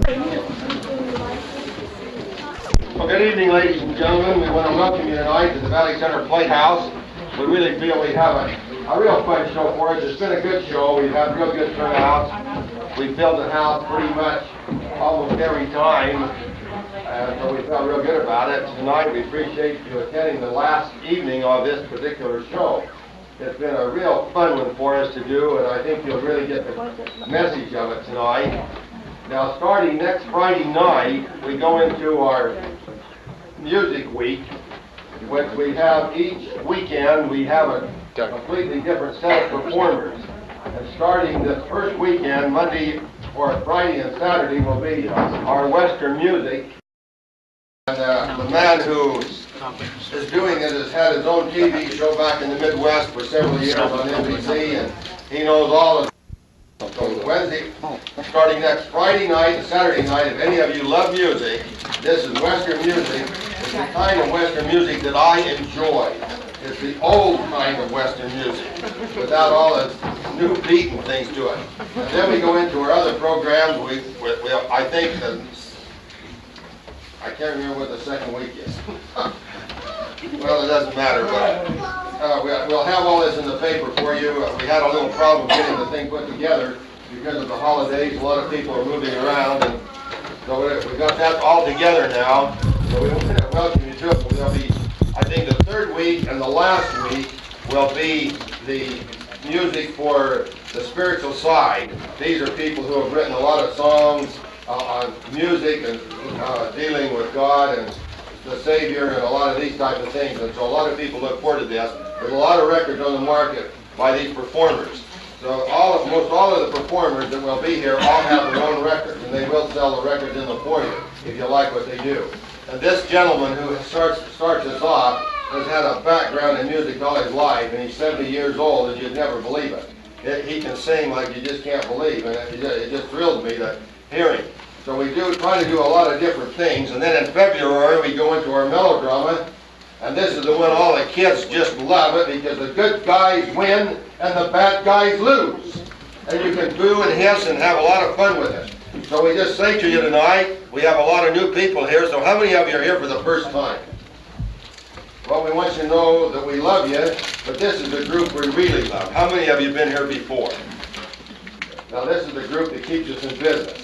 Well, good evening, ladies and gentlemen. We want to welcome you tonight to the Valley Center Playhouse. We really feel we have a real fun show for us. It's been a good show. We've had real good turnouts. We filled the house pretty much almost every time, so we felt real good about it. Tonight, we appreciate you attending the last evening of this particular show. It's been a real fun one for us to do, and I think you'll really get the message of it tonight. Now, starting next Friday night, we go into our Music Week, which we have each weekend. We have a completely different set of performers. And starting this first weekend, Monday or Friday and Saturday, will be our Western music. And the man who is doing it has had his own TV show back in the Midwest for several years on NBC, and he knows all of it. So Wednesday, starting next Friday night and Saturday night, if any of you love music, this is Western music. It's the kind of Western music that I enjoy. It's the old kind of Western music, without all the new beat and things to it. And then we go into our other programs. I think that, I can't remember what the second week is. Well, it doesn't matter, but we'll have all this in the paper for you. We had a little problem getting the thing put together because of the holidays. A lot of people are moving around, and so we got that all together now. So we want to welcome you to it. We'll be, I think the third week and the last week will be the music for the spiritual side. These are people who have written a lot of songs on music and dealing with God and the Savior and a lot of these type of things, and so a lot of people look forward to this. There's a lot of records on the market by these performers. So most all of the performers that will be here all have their own records, and they will sell the records in the foyer if you like what they do. And this gentleman who starts us off has had a background in music all his life, and he's 70 years old, and you'd never believe it. He can sing like you just can't believe, and it just thrills me to hear him. So we try to do a lot of different things, and then in February we go into our melodrama, and this is the one all the kids just love it because the good guys win and the bad guys lose. And you can boo and hiss and have a lot of fun with it. So we just say to you tonight, we have a lot of new people here, so how many of you are here for the first time? Well, we want you to know that we love you, but this is the group we really love. How many of you have been here before? Now this is the group that keeps us in business.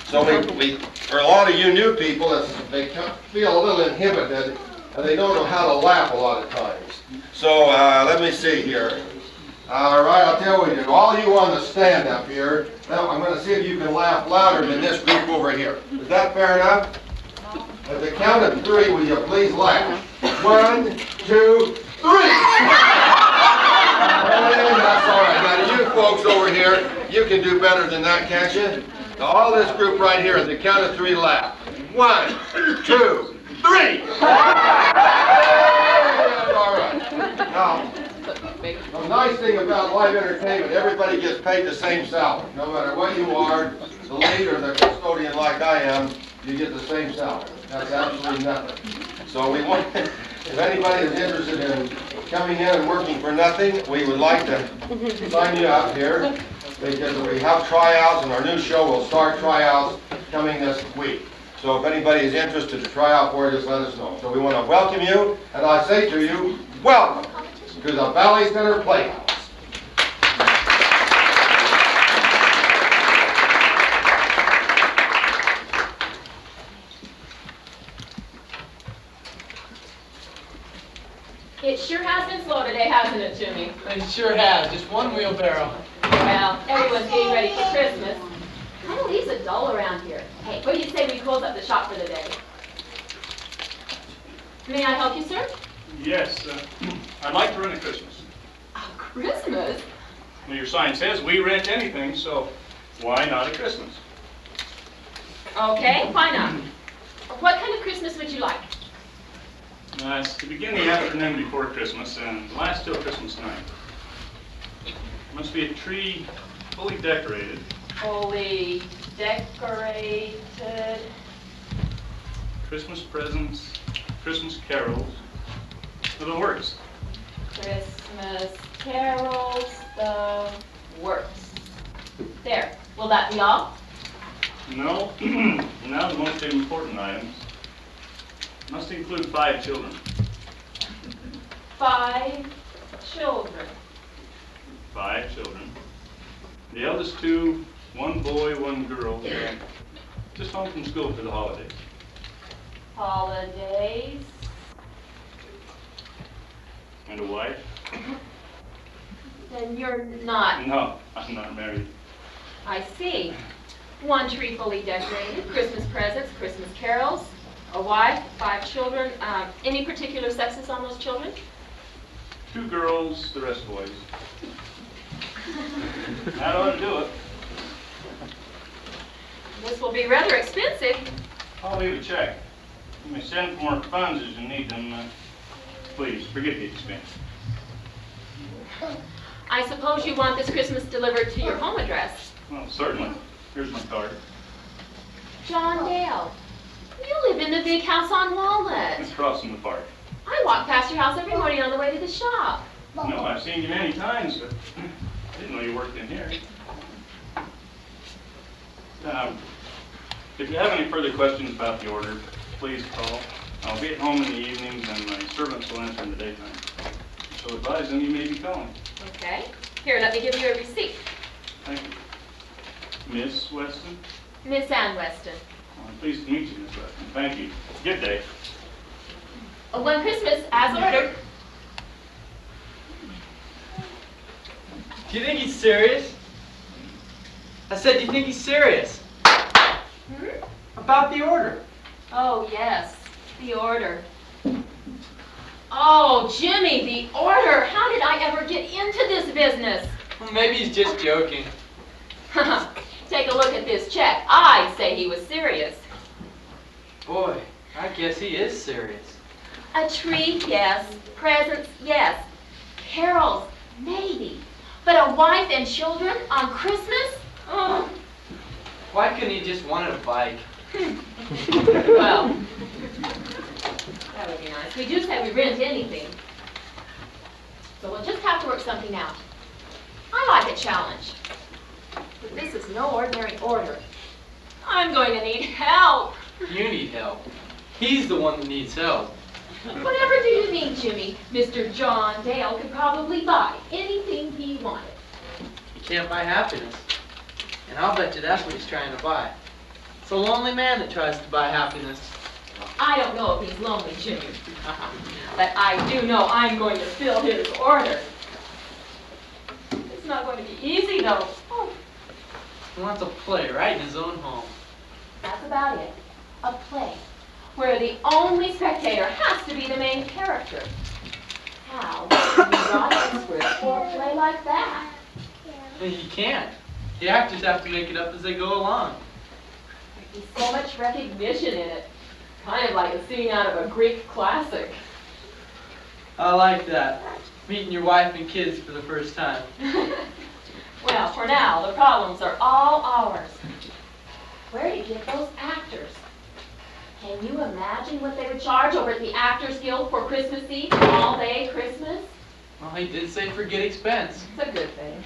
So for a lot of you new people, they feel a little inhibited, and they don't know how to laugh a lot of times. So let me see here. All right, I'll tell you what we do. All you on the stand up here, now I'm going to see if you can laugh louder than this group over here. Is that fair enough? At the count of 3, will you please laugh? 1, 2, 3! That's all right. Now, you folks over here, you can do better than that, can't you? Now, all this group right here, at the count of 3, laugh. 1, 2, 3! All right. Now, the nice thing about live entertainment, everybody gets paid the same salary. No matter what you are, the lead or the custodian like I am, you get the same salary. That's absolutely nothing. So we want, if anybody is interested in coming in and working for nothing, we would like to sign you up here, because we have tryouts, and our new show will start tryouts coming this week. So if anybody is interested to try out for it, just let us know. So we want to welcome you, and I say to you, welcome to the Valley Center Playhouse. It sure has been slow today, hasn't it, Jimmy? It sure has. Just one wheelbarrow. Well, everyone's getting ready for Christmas. Kind of leaves it dull around here. Hey, what do you say we close up the shop for the day? May I help you, sir? Yes, I'd like to rent a Christmas. Oh, Christmas? Well, your sign says we rent anything, so why not a Christmas? Okay, why not? What kind of Christmas would you like? It's to begin the afternoon before Christmas and last till Christmas night. Must be a tree fully decorated. Fully decorated. Christmas presents, Christmas carols, the works. Christmas carols, the works. There. Will that be all? No. Now the most important items. Must include 5 children. 5 children. 5 children. The eldest 2, 1 boy, 1 girl, just home from school for the holidays. Holidays. And a wife? Then you're not. No, I'm not married. I see. 1 tree fully decorated, Christmas presents, Christmas carols, a wife, 5 children. Any particular sexes on those children? 2 girls, the rest boys. That ought to do it. This will be rather expensive. I'll leave a check. You may send for more funds as you need them. Please, forget the expense. I suppose you want this Christmas delivered to your home address. Well, certainly. Here's my card. John Dale, you live in the big house on Walnut. It's crossing the park. I walk past your house every morning on the way to the shop. No, I've seen you many times, but I didn't know you worked in here. If you have any further questions about the order, please call. I'll be at home in the evenings, and my servants will answer in the daytime. So advise them you may be calling. Okay. Here, let me give you a receipt. Thank you. Miss Weston? Miss Ann Weston. Well, I'm pleased to meet you, Miss Weston. Thank you. Good day. One Christmas, as ordered. Do you think he's serious? I said, do you think he's serious? Hmm? About the order. Oh, yes, the order. Oh, Jimmy, the order. How did I ever get into this business? Well, maybe he's just joking. Take a look at this check. I say he was serious. Boy, I guess he is serious. A tree, yes. Presents, yes. Carols, maybe. But a wife and children on Christmas? Oh. Why couldn't he just wanted a bike? Well, that would be nice. We do say we rent anything. So we'll just have to work something out. I like a challenge. But this is no ordinary order. I'm going to need help. You need help. He's the one that needs help. Whatever do you mean, Jimmy? Mr. John Dale could probably buy anything he wanted. He can't buy happiness. And I'll bet you that's what he's trying to buy. It's a lonely man that tries to buy happiness. I don't know if he's lonely, Jimmy. But I do know I'm going to fill his order. It's not going to be easy, though. Oh, He wants a play right in his own home. that's about it. A play where the only spectator has to be the main character. How can you write a script for a play like that? And he can't. The actors have to make it up as they go along. There's so much recognition in it. Kind of like a scene out of a Greek classic. I like that. Meeting your wife and kids for the first time. Well, for now, the problems are all ours. Where do you get those actors? Can you imagine what they would charge over at the Actors Guild for Christmas Eve, all day Christmas? Well, he did say forget expense. It's a good thing.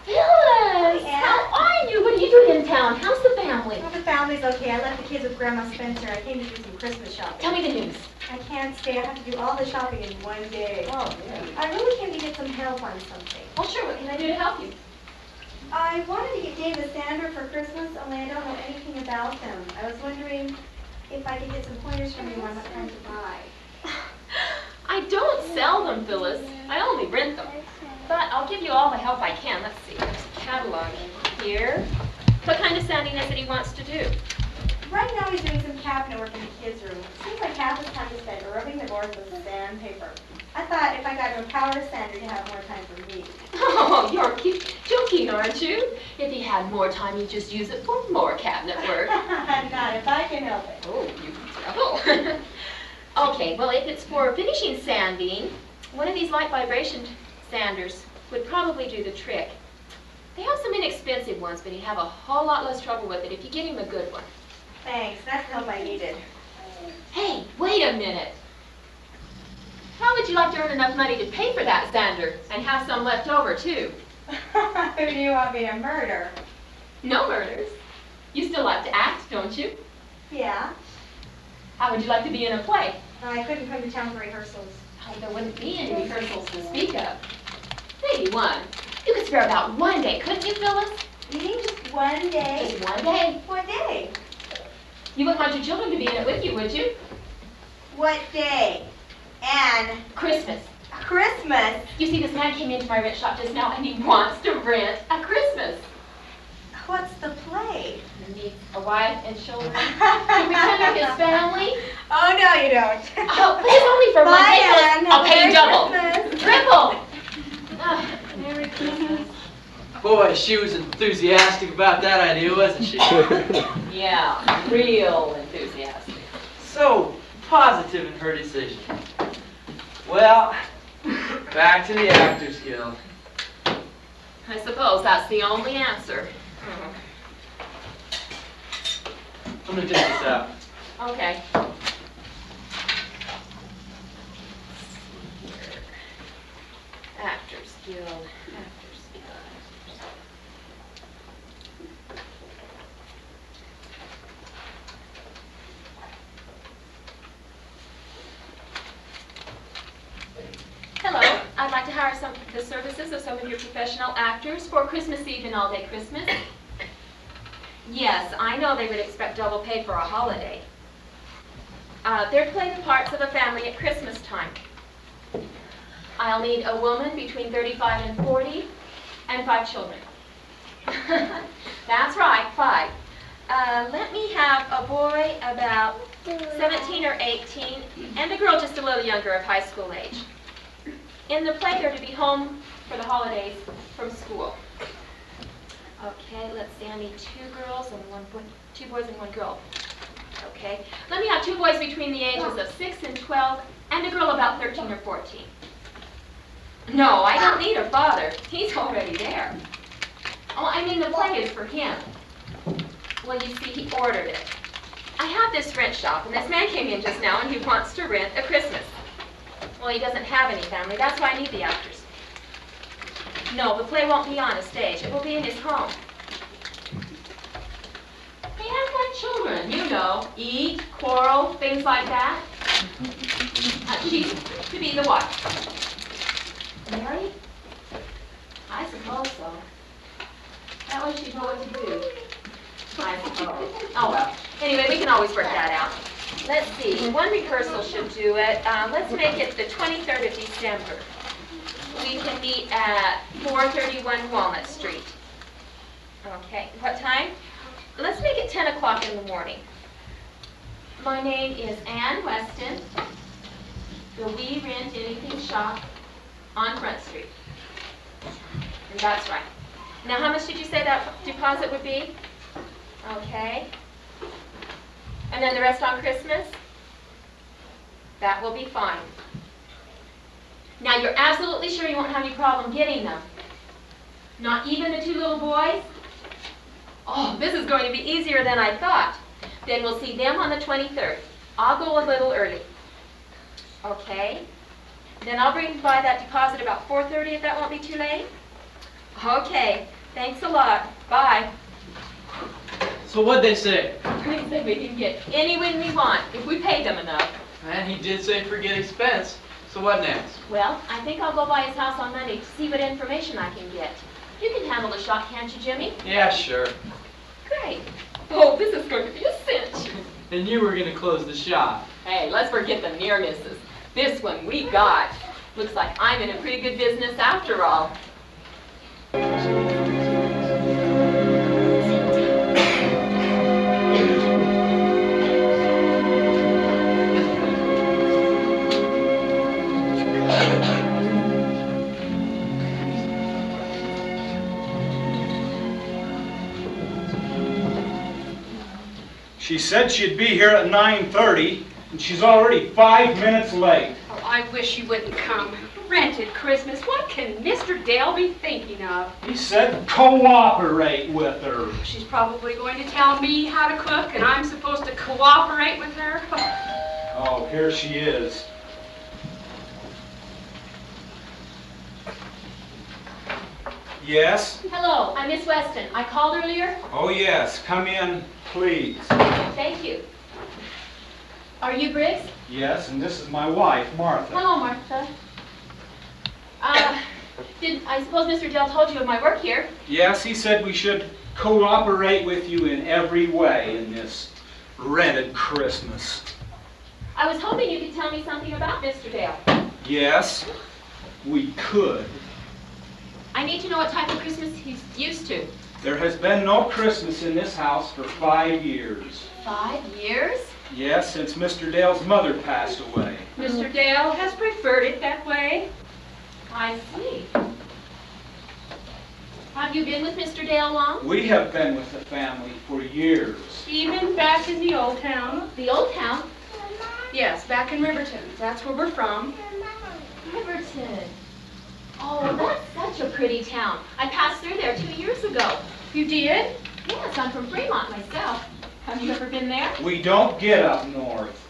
Phyllis! How are you? What are you doing in town? How's the family? Well, the family's okay. I left the kids with Grandma Spencer. I came to do some Christmas shopping. Tell me the news. I can't stay. I have to do all the shopping in one day. Oh, yeah. I really came to get some help on something. Well, sure. What can I do to help you? I wanted to get Dave a sander for Christmas, only I don't know anything about them. I was wondering if I could get some pointers from you on what kind to buy. I don't sell them, Phyllis. I only rent them. But I'll give you all the help I can. Let's see. There's a catalog here. What kind of sanding is it he wants to do? Right now he's doing some cabinet work in the kids' room. It seems like half his time is spent rubbing the boards with sandpaper. I thought if I got him a power sander, he'd have more time for me. Oh, you're joking, aren't you? If he had more time, he'd just use it for more cabinet work. Not if I can help it. Oh, you devil. Okay, well, if it's for finishing sanding, one of these light vibration sanders would probably do the trick. They have some inexpensive ones, but he'd have a whole lot less trouble with it if you get him a good one. Thanks, that's the help I needed. Hey, wait a minute. How would you like to earn enough money to pay for that sander and have some left over, too? Who do you want me to murder? No murders. You don't you? Yeah. How would you like to be in a play? I couldn't come to town for rehearsals. Oh, there wouldn't be any rehearsals to speak of. Maybe one. You could spare about one day, couldn't you, Phyllis? You mean just one day? Just one day. What day? You wouldn't want your children to be in it with you, would you? What day? Anne, Christmas. Christmas? You see, this man came into my rent shop just now and he wants to rent a Christmas. What's the play? He needs a wife and children to pretend they're his family. Oh, no, you don't. Oh, please, only for one Bye, day. Anne. I'll pay you Merry double. Christmas. Triple. Ah, Merry Christmas. Boy, she was enthusiastic about that idea, wasn't she? Yeah, real enthusiastic. So positive in her decision. Well, back to the Actors Guild. I suppose that's the only answer. I'm gonna take this out. Okay. Actors Guild. Actors Guild. Hello, I'd like to hire the services of some of your professional actors for Christmas Eve and all-day Christmas. Yes, I know they would expect double pay for a holiday. They're playing the parts of a family at Christmas time. I'll need a woman between 35 and 40 and 5 children. That's right, 5. Let me have a boy about 17 or 18 and a girl just a little younger of high school age. In the play, they're to be home for the holidays from school. Okay, let's see, I need 2 girls and 1 boy, 2 boys and 1 girl. Okay, let me have 2 boys between the ages of 6 and 12 and a girl about 13 or 14. No, I don't need a father. He's already there. Oh, I mean the play is for him. Well, you see, he ordered it. I have this rent shop, and this man came in just now, and he wants to rent a Christmas. Well, he doesn't have any family. That's why I need the actors. No, the play won't be on a stage. It will be in his home. They act like children, you know. Eat, quarrel, things like that. She's to be the wife. Married? I suppose so. That way she'd know what to do. I suppose. Oh well. Anyway, we can always work that out. Let's see. 1 rehearsal should do it. Let's make it the 23rd of December. We can meet at 431 Walnut Street. Okay. What time? Let's make it 10 o'clock in the morning. My name is Ann Weston. The We Rent Anything shop on Front Street. And that's right. Now, how much did you say that deposit would be? Okay. And then the rest on Christmas? That will be fine. Now, you're absolutely sure you won't have any problem getting them? Not even the 2 little boys? Oh, this is going to be easier than I thought. Then we'll see them on the 23rd. I'll go a little early. Okay. Then I'll bring by that deposit about 4:30 if that won't be too late. Okay. Thanks a lot. Bye. So what'd they say? They said we can get anyone we want if we pay them enough. And he did say forget expense. So what next? Well, I think I'll go by his house on Monday to see what information I can get. You can handle the shop, can't you, Jimmy? Yeah, sure. Great. Oh, this is going to be a cinch. And you were gonna close the shop. Hey, let's forget the near misses. This one we got. Looks like I'm in a pretty good business after all. She said she'd be here at 9:30, and she's already 5 minutes late. Oh, I wish you wouldn't come. Rented Christmas. What can Mr. Dale be thinking of? He said cooperate with her. She's probably going to tell me how to cook, and I'm supposed to cooperate with her. Oh, here she is. Yes? Hello, I'm Miss Weston. I called earlier. Oh, yes. Come in, please. Thank you. Are you Briggs? Yes, and this is my wife, Martha. Hello, Martha. I suppose Mr. Dell told you of my work here. Yes, he said we should cooperate with you in every way in this rented Christmas. I was hoping you could tell me something about Mr. Dale. Yes, we could. I need to know what type of Christmas he's used to. There has been no Christmas in this house for 5 years. 5 years? Yes, since Mr. Dale's mother passed away. Mr. Dale has preferred it that way. I see. Have you been with Mr. Dale long? We have been with the family for years. Even back in the old town. The old town? Yes, back in Riverton. That's where we're from. Riverton. Oh, that's such a pretty town. I passed through there 2 years ago. You did? Yes, I'm from Fremont myself. Have you ever been there? We don't get up north.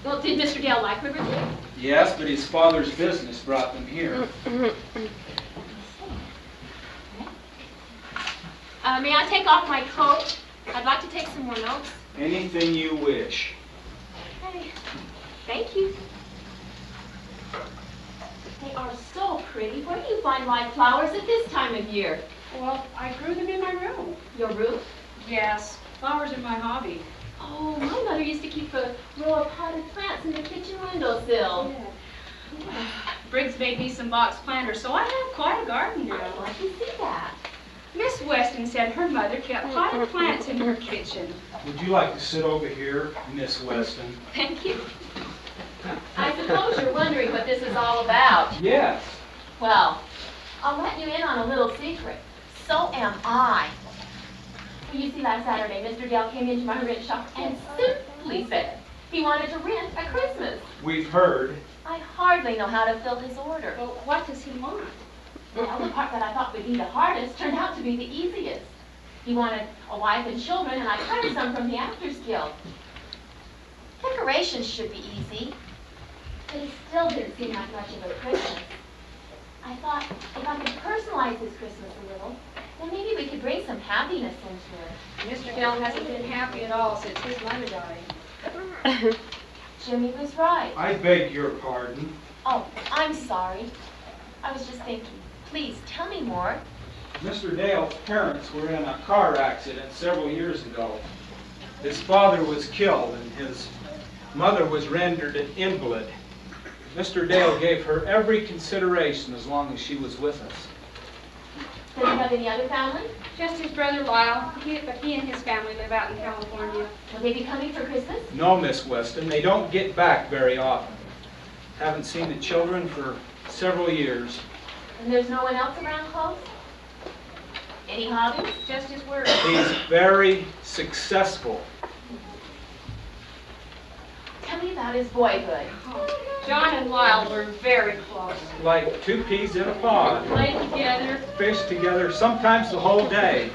Well, did Mr. Dale like Riverton? Yes, but his father's business brought them here. May I take off my coat? I'd like to take some more notes. Anything you wish. Okay. Thank you. They are so pretty. Where do you find live flowers at this time of year? Well, I grew them in my room. Your roof? Yes, flowers are my hobby. Oh, my mother used to keep a row of potted plants in the kitchen windowsill. Briggs made me some box planters, so I have quite a garden I'd now. like to see that. Miss Weston said her mother kept potted plants in her kitchen. Would you like to sit over here, Miss Weston? Thank you. I suppose you're wondering what this is all about. Yes. Well, I'll let you in on a little secret. So am I. Well, you see, last Saturday, Mr. Dale came into my rent shop and simply said he wanted to rent a Christmas. We've heard. I hardly know how to fill his order. Well, what does he want? Well, the part that I thought would be the hardest turned out to be the easiest. He wanted a wife and children, and I cut some from the Actors Guild. Decorations should be easy, but it still didn't seem like much of a Christmas. I thought if I could personalize this Christmas a little, then maybe we could bring some happiness into it. Mr. Dale hasn't been happy at all since his mother died. Jimmy was right. I beg your pardon. Oh, I'm sorry. I was just thinking. Please, tell me more. Mr. Dale's parents were in a car accident several years ago. His father was killed and his mother was rendered an invalid. Mr. Dale gave her every consideration as long as she was with us. Does he have any other family? Just his brother Lyle, but he and his family live out in California. Will they be coming for Christmas? No, Miss Weston, they don't get back very often. Haven't seen the children for several years. And there's no one else around close? Any hobbies? Just his word. He's very successful. Tell me about his boyhood. John and Lyle were very close. Like two peas in a pod. Played together. Fish together, sometimes the whole day.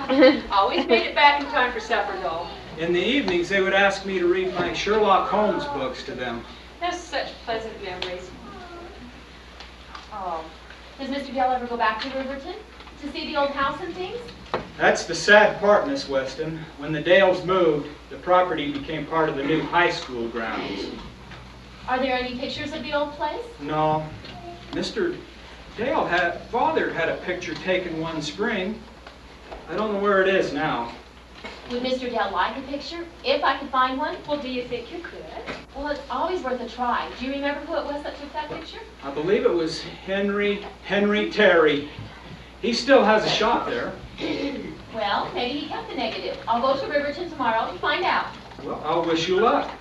Always made it back in time for supper, though. In the evenings, they would ask me to read my Sherlock Holmes books to them. That's such pleasant memories. Oh. Does Mr. Dale ever go back to Riverton to see the old house and things? That's the sad part, Miss Weston. When the Dales moved, the property became part of the new high school grounds. Are there any pictures of the old place? No. Mr. Father had a picture taken one spring. I don't know where it is now. Would Mr. Dale like a picture, if I could find one? Well, do you think you could? Well, it's always worth a try. Do you remember who it was that took that picture? I believe it was Henry Terry. He still has a shop there. Well, maybe he kept the negative. I'll go to Riverton tomorrow and find out. Well, I'll wish you luck.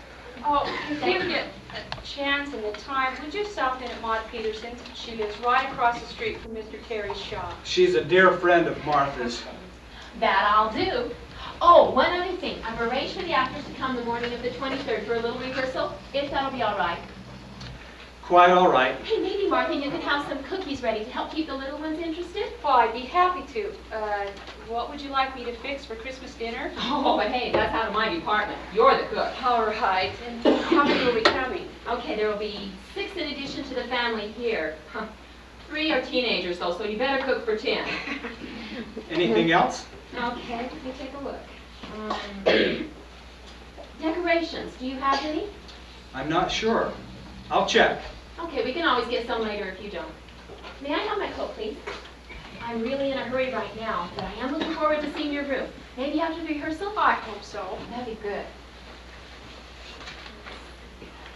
Oh, if you get a chance and the time, would you stop in at Maud Peterson? She lives right across the street from Mr. Terry's shop. She's a dear friend of Martha's. That I'll do. Oh, one other thing. I've arranged for the actors to come the morning of the 23rd for a little rehearsal, if that'll be all right. Quite all right. Hey, maybe, Martha, you could have some cookies ready to help keep the little ones interested? Oh, I'd be happy to. What would you like me to fix for Christmas dinner? Oh, but hey, that's out of my department. You're the cook. All right. And how many will be coming? Okay, there will be 6 in addition to the family here. 3 are teenagers though, so you better cook for 10. Anything else? Okay, let me take a look. Decorations, do you have any? I'm not sure. I'll check. Okay, we can always get some later if you don't. May I have my coat, please? I'm really in a hurry right now, but I am looking forward to seeing your room. Maybe after the rehearsal? I hope so. That'd be good.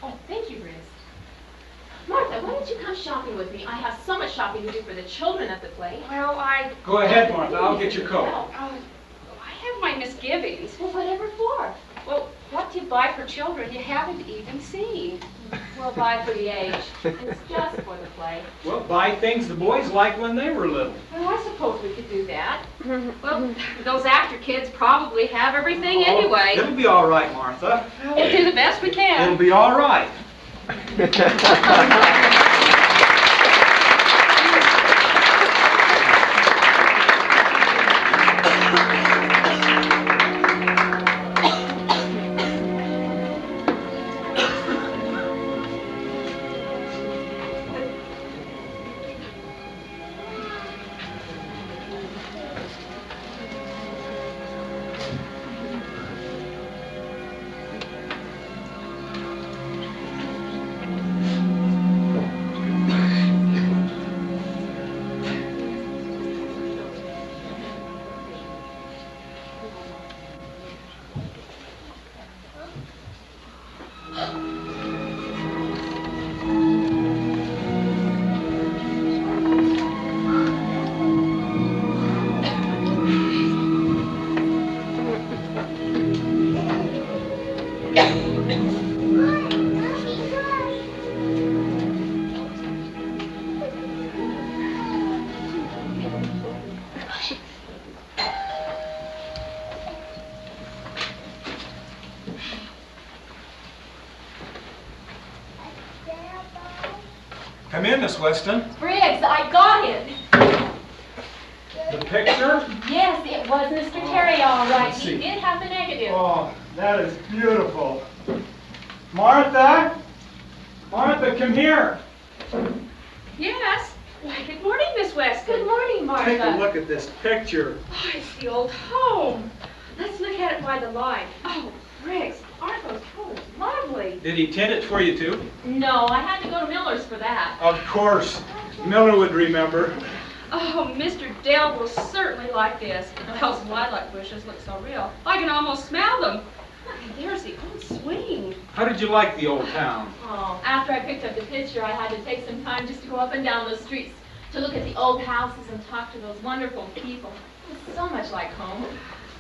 Oh, thank you, Riz. Martha, why don't you come shopping with me? I have so much shopping to do for the children at the play. Well, Go ahead, Martha. I'll get your coat. Well, I have my misgivings. well, whatever for? Well, what do you buy for children you haven't even seen? We'll buy for the age. It's just for the play. Well, buy things the boys liked when they were little. Well, I suppose we could do that. Well, those actor kids probably have everything anyway. It'll be all right, Martha. We'll do the best we It'll can. be all right. Come in, Miss Weston. Briggs, I got it. The picture? Yes, it was Mr. Terry, all right. Let's He see. did have the negative. Oh, that is beautiful. Martha? Martha, come here. Yes. Why, good morning, Miss Weston. Good morning, Martha. Take a look at this picture. Oh, it's the old home. Let's look at it by the light. Oh, Briggs, aren't those colors lovely? Did he tint it for you too? No, I had to go to Miller's for that. Of course. Miller would remember. Oh, Mr. Dale will certainly like this. Those lilac bushes look so real. I can almost smell them. And there's the old swing. How did you like the old town? Oh, after I picked up the picture, I had to take some time just to go up and down those streets to look at the old houses and talk to those wonderful people. It's so much like home.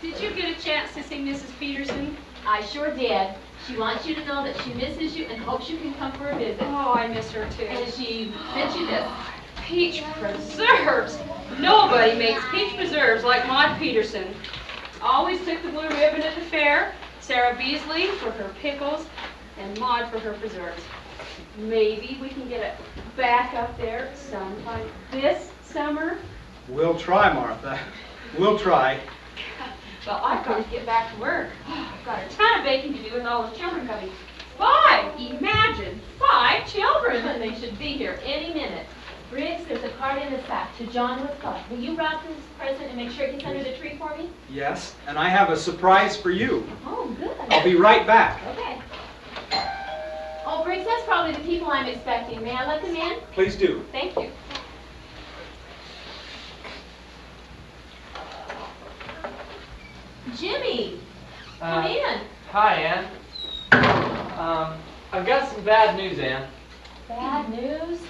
Did you get a chance to see Mrs. Peterson? I sure did. She wants you to know that she misses you and hopes you can come for a visit. Oh, I miss her too. And she sent you this. Peach preserves. Nobody makes peach preserves like Maud Peterson. Always took the blue ribbon at the fair. Sarah Beasley for her pickles and Maud for her preserves. Maybe we can get it back up there sometime this summer. We'll try, Martha. We'll try. Well, I've got to get back to work. I've got a ton of baking to do with all the children coming. 5! Imagine! 5 children! And they should be here any minute. Briggs, there's a card in the sack to John Woodcock. Will you wrap this present and make sure it gets under the tree for me? Yes, and I have a surprise for you. Oh, good. I'll be right back. Okay. Oh, Briggs, that's probably the people I'm expecting. May I let them in? Please do. Thank you. Jimmy, come in. Hi, Ann. I've got some bad news, Ann. Bad news?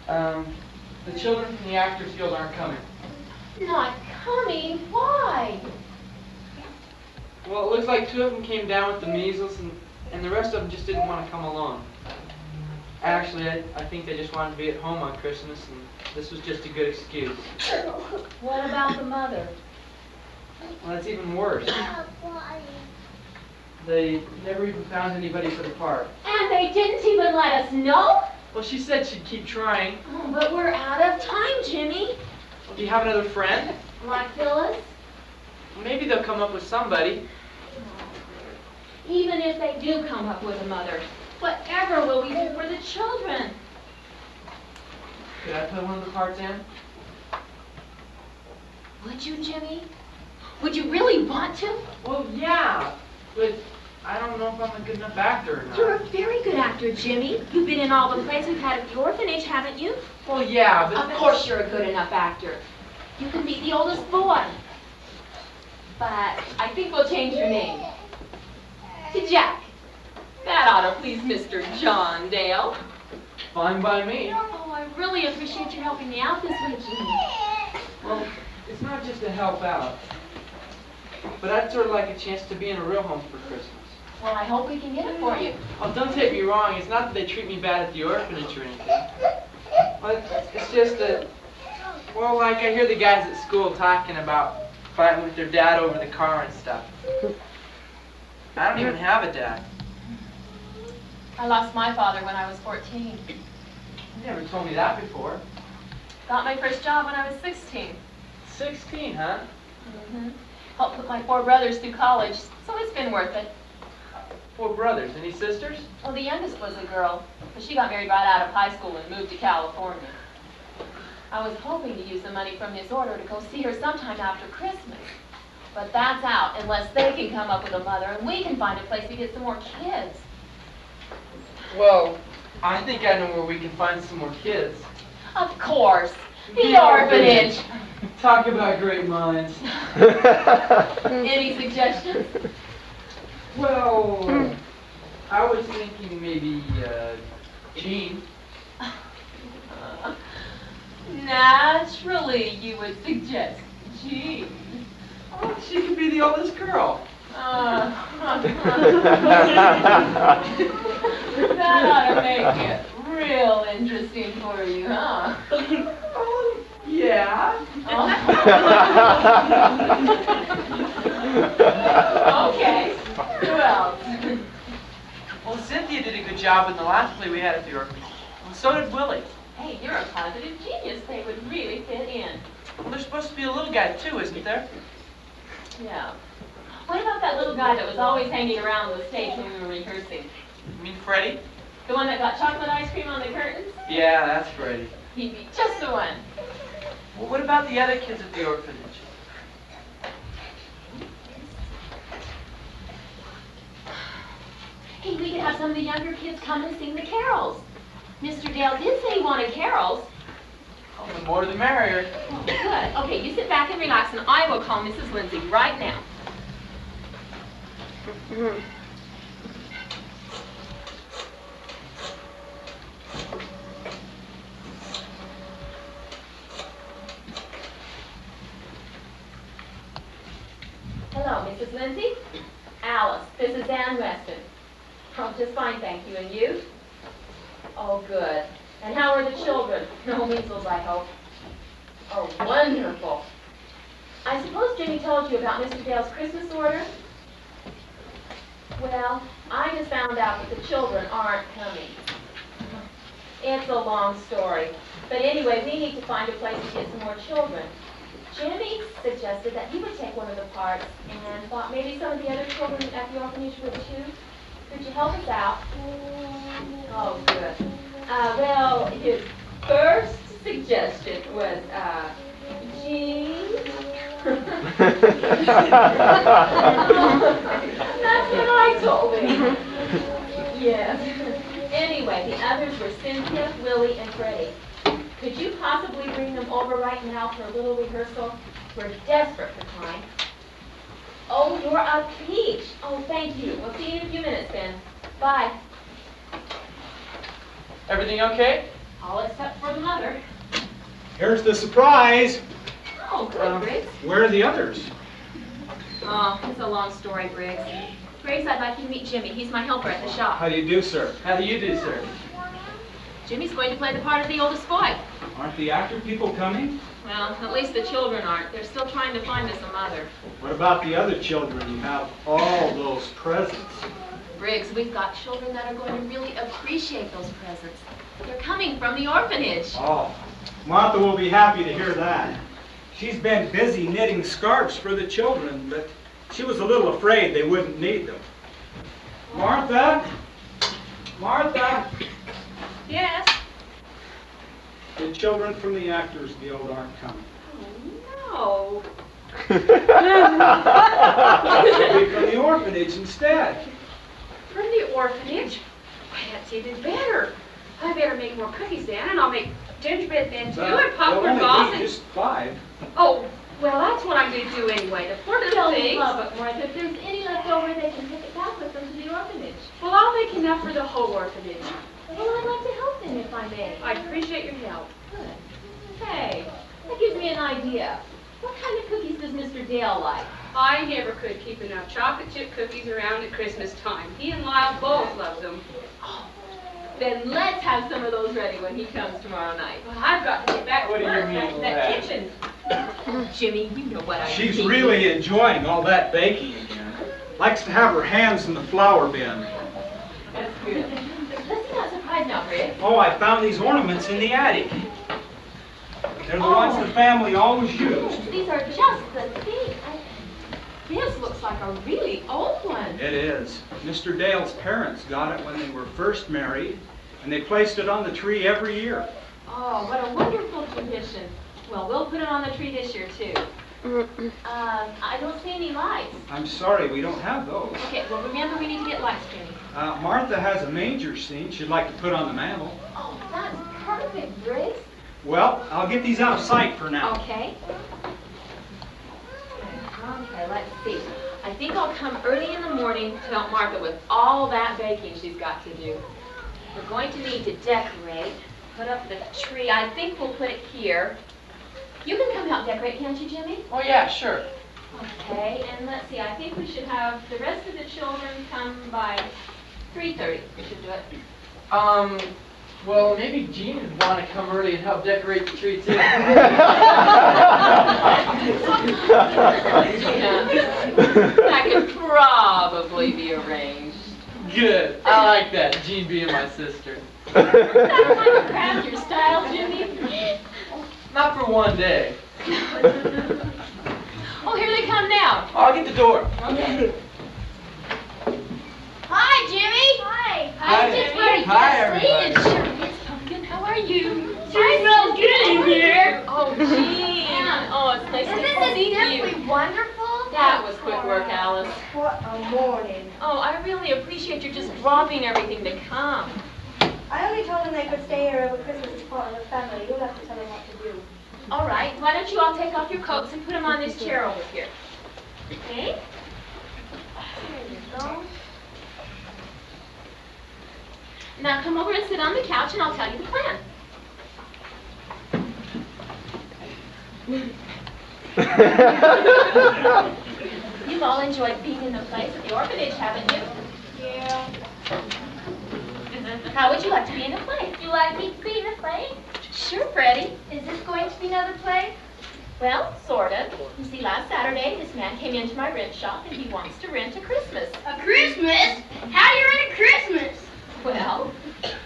The children from the Actors Guild aren't coming. Not coming? Why? Well, it looks like 2 of them came down with the measles, and the rest of them just didn't want to come along. Actually, I think they just wanted to be at home on Christmas, and this was just a good excuse. What about the mother? Well, that's even worse. They never even found anybody for the part. And they didn't even let us know? Well, she said she'd keep trying. Oh, but we're out of time, Jimmy. Well, do you have another friend? Like Phyllis? Well, maybe they'll come up with somebody. Even if they do come up with a mother, whatever will we do for the children? Could I play one of the parts, Ann? Would you, Jimmy? Would you really want to? Well, yeah, but I don't know if I'm a good enough actor or not. You're a very good actor, Jimmy. You've been in all the plays we've had at the orphanage, haven't you? Well, yeah, but... Of course you're a good enough actor. You can be the oldest boy. But I think we'll change your name to Jack. That ought to please Mr. John Dale. Fine by me. Oh, I really appreciate you helping me out this way, Jimmy. Well, it's not just to help out, but I'd sort of like a chance to be in a real home for Christmas. Well, I hope we can get it for you. Oh, don't take me wrong, it's not that they treat me bad at the orphanage or anything. But it's just that, well, like I hear the guys at school talking about fighting with their dad over the car and stuff. I don't even have a dad. I lost my father when I was 14. You never told me that before. Got my first job when I was 16. 16, huh? Mm-hmm. Helped put my 4 brothers through college, so it's been worth it. 4 brothers. Any sisters? Well, the youngest was a girl, but she got married right out of high school and moved to California. I was hoping to use the money from this order to go see her sometime after Christmas. But that's out unless they can come up with a mother and we can find a place to get some more kids. Well, I think I know where we can find some more kids. Of course, the orphanage. Talk about great minds. Any suggestions? Well, I was thinking maybe Jean. Naturally, you would suggest Jean. Oh, she could be the oldest girl. That ought to make it real interesting for you, huh? Oh, yeah. Okay. Who else? Well, Cynthia did a good job in the last play we had at the orphanage. And so did Willie. Hey, you're a positive genius. They would really fit in. Well, there's supposed to be a little guy too, isn't there? Yeah. What about that little guy that was always hanging around the stage when we were rehearsing? You mean Freddie? The one that got chocolate ice cream on the curtains? Yeah, that's Freddie. He'd be just the one. Well, what about the other kids at the orphanage? Hey, we could have some of the younger kids come and sing the carols. Mr. Dale did say he wanted carols. Oh, the more the merrier. Oh, good. Okay, you sit back and relax, and I will call Mrs. Lindsay right now. Hello, Mrs. Lindsay. Alice, this is Ann Weston. Oh, just fine, thank you. And you? Oh, good. And how are the children? No measles, I hope. Oh, wonderful. I suppose Jimmy told you about Mr. Dale's Christmas order? Well, I just found out that the children aren't coming. It's a long story. But anyway, we need to find a place to get some more children. Jimmy suggested that he would take one of the parts and thought maybe some of the other children at the orphanage would too. Could you help us out? Oh, good. Well, his first suggestion was, Jean. That's what I told him. Yes. Anyway, the others were Cynthia, Willie, and Freddie. Could you possibly bring them over right now for a little rehearsal? We're desperate for time. Oh, you're a peach. Oh, thank you. We'll see you in a few minutes then. Bye. Everything okay? All except for the mother. Here's the surprise. Oh, good, Briggs. Where are the others? Oh, it's a long story, Briggs. Briggs, I'd like you to meet Jimmy. He's my helper at the shop. How do you do, sir? How do you do, sir? Jimmy's going to play the part of the oldest boy. Aren't the actor people coming? Well, at least the children aren't. They're still trying to find us a mother. What about the other children? You have all those presents. Briggs, we've got children that are going to really appreciate those presents. They're coming from the orphanage. Oh, Martha will be happy to hear that. She's been busy knitting scarves for the children, but she was a little afraid they wouldn't need them. Martha? Martha? Yes? The children from the Actors Guild aren't coming. Oh, They'll be from the orphanage instead. no. From the orphanage? Why, that's even better. I better make more cookies then, and I'll make gingerbread then too, and popcorn There'll balls only be and... just 5. Oh, well, that's what I'm going to do anyway. The poor little They'll things. love it, Martha. If there's any left over, they can take it back with them to the orphanage. Well, I'll make enough for the whole orphanage. Well, I'd like to help them if I may. I appreciate your help. Good. Hey, that gives me an idea. What kind of cookies does Mr. Dale like? I never could keep enough chocolate chip cookies around at Christmas time. He and Lyle both love them. Then let's have some of those ready when he comes tomorrow night. Well, I've got to get back to What do you work, mean, back to that Lad? kitchen. Jimmy, you know what I mean. She's really enjoying all that baking again. Likes to have her hands in the flour bin. That's good. Let's not surprise now, Rick. Oh, I found these ornaments in the attic. They're the ones the family always used. These are just the thing. This looks like a really old one. It is. Mr. Dale's parents got it when they were first married, and they placed it on the tree every year. Oh, what a wonderful tradition. Well, we'll put it on the tree this year, too. I don't see any lights. I'm sorry, we don't have those. Okay, well, remember we need to get lights, Jimmy. Martha has a manger scene she'd like to put on the mantle. Oh, that's perfect, Briggs. Well, I'll get these out of sight for now. Okay. Okay, let's see. I think I'll come early in the morning to help Martha with all that baking she's got to do. We're going to need to decorate, put up the tree. I think we'll put it here. You can come help decorate, can't you, Jimmy? Oh, yeah, sure. Okay, and let's see, I think we should have the rest of the children come by 3:30. We should do it. Well, maybe Jean would want to come early and help decorate the tree, too. Yeah. That could probably be arranged. Good. I like that, Jean being my sister. That kind of crowd your style, Jimmy? Not for one day. Oh, here they come now. I'll get the door. Okay. Hi, Jimmy. Hi. Hi. Jimmy. Hi, everybody. It's sure is pumpkin. How are you? Smells good in here. Oh, Jean. Oh, it's nice to see you. Wonderful? That was quick work, Alice. What a morning. Oh, I really appreciate you just dropping everything to come. I only told them they could stay here over Christmas as part of the family. You'll have to tell them what to do. All right, why don't you all take off your coats and put them on this chair over here. Okay? There you go. Now come over and sit on the couch and I'll tell you the plan. You've all enjoyed being in the place at the orphanage, haven't you? Yeah. How would you like to be in a play? You like me to be in a play? Sure, Freddie. Is this going to be another play? Well, sort of. You see, last Saturday, this man came into my rent shop and he wants to rent a Christmas. A Christmas? How do you rent a Christmas? Well,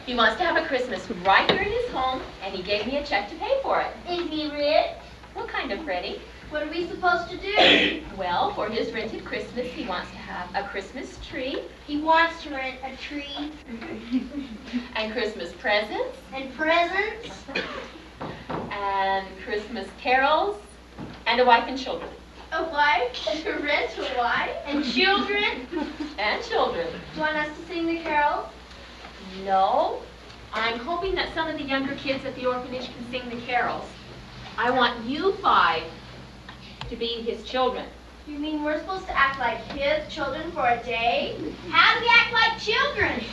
he wants to have a Christmas right here in his home, and he gave me a check to pay for it. Is he rich? What kind of, Freddie? What are we supposed to do? Well, for his rented Christmas, he wants to have a Christmas tree He wants to rent a tree and Christmas presents and presents. and Christmas carols and a wife and children. A wife? To rent a wife? And children? And children. Do you want us to sing the carols? No, I'm hoping that some of the younger kids at the orphanage can sing the carols. I want you 5 to be his children. You mean we're supposed to act like his children for a day? How do we act like children?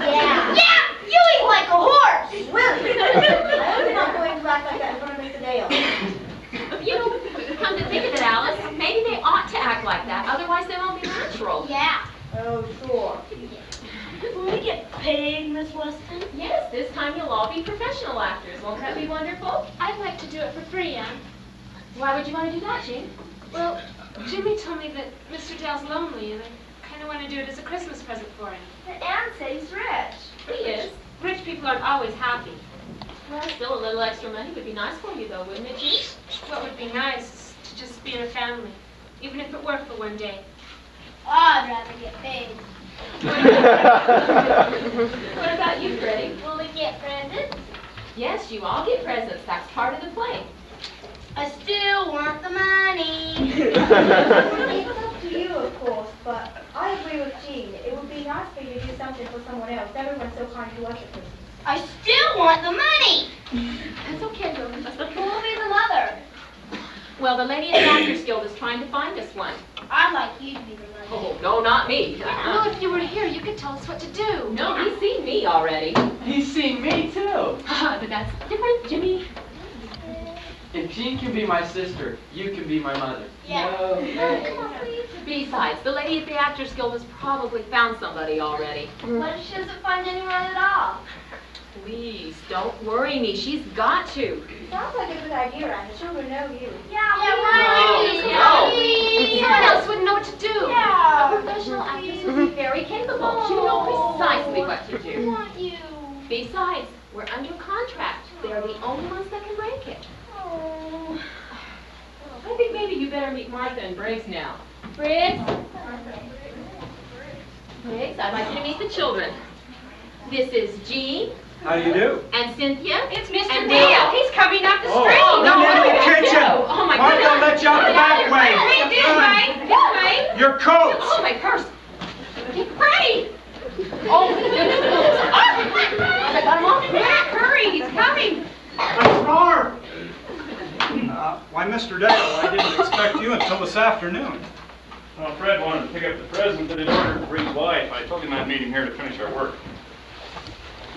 Yeah. Yeah, you eat like a horse. Willie. I'm not going to act like that in front of Mr. Dale. You know, come to think of it, Alice, maybe they ought to act like that, otherwise they won't be natural. Yeah. Oh, sure. Will we get paid, Miss Weston? Yes, this time you'll all be professional actors. Won't that be wonderful? I'd like to do it for free, Anne. Why would you want to do that, Jean? Well, Jimmy told me that Mr. Dale's lonely and I kind of want to do it as a Christmas present for him. But Anne said he's rich. He is. Rich people aren't always happy. Well, still a little extra money would be nice for you, though, wouldn't it, Jean? What would be nice is to just be in a family, even if it were for one day. I'd rather get paid. What about you, Freddie? Will we get presents? Yes, you all get presents. That's part of the play. I still want the money. It's up to you, of course, but I agree with Jean. It would be nice for you to do something for someone else. Everyone's so kind to us at Christmas. I still want the money. That's okay, Lily. Who will be the mother? Well, the lady at the Actors Guild is trying to find us one. I'd like you to be the mother. Oh, no, not me. Well, if you were here, you could tell us what to do. No, he's seen me already. He's seen me too. But that's different, Jimmy. If Jean can be my sister, you can be my mother. Yeah. Besides, the lady at the Actors Guild has probably found somebody already. What if she doesn't find anyone at all? Please, don't worry me. She's got to. Sounds like a good idea, Ryan. The children know you. Someone else wouldn't know what to do. Yeah. A professional actress would be very capable. She'd know precisely what to do. Want you. Besides, we're under contract. They're the only ones that can break it. Oh. I think maybe you better meet Martha and Briggs now. Briggs? Briggs, I'd like you to meet the children. This is Jean. How do you do? And Cynthia. It's Mr. And Dale. Dale. He's coming up the Oh, street. come into the look at kitchen. you. Oh, my Martha, goodness. let you out the back way. Hey, this way. This way. Your coats! Oh, my purse. Hey, Freddie. Oh, goodness. I got him off. Quick, hurry. He's coming. What's wrong? Why, Mr. Dale, I didn't expect you until this afternoon. Well, Fred wanted to pick up the present that he'd ordered for Briggs' wife. I told him I'd meet him here to finish our work.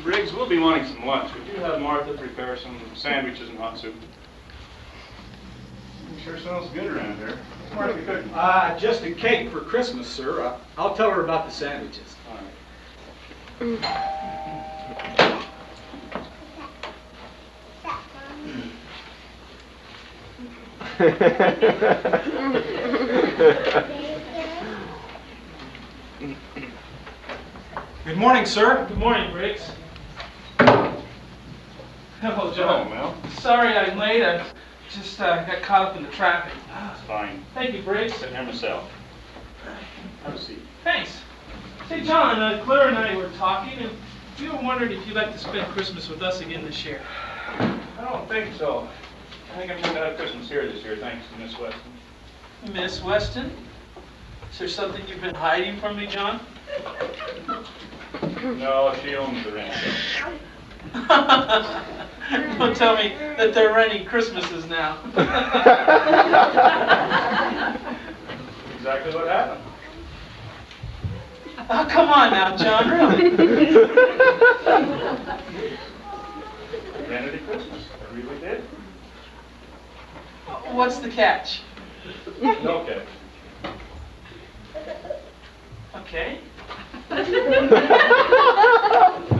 Briggs, we'll be wanting some lunch. Would you have Martha prepare some sandwiches and hot soup? It sure smells good around here. What's Martha cooking? Just a cake for Christmas, sir. I'll tell her about the sandwiches. All right. Good morning, sir. Good morning, Briggs. Hello, Hello, John. Mel. Sorry I'm late. I just got caught up in the traffic. It's fine. Thank you, Briggs. Sitting here myself. Have a seat. Thanks. Say, John, Claire and I were talking, and we were wondering if you'd like to spend Christmas with us again this year. I don't think so. I think I'm going to have Christmas here this year, thanks to Miss Weston. Miss Weston? Is there something you've been hiding from me, John? No, she owns the ranch. Don't tell me that they're renting Christmases now. Exactly what happened. Oh, come on now, John, really? Rented a Christmas. I really did. What's the catch? No catch. Okay.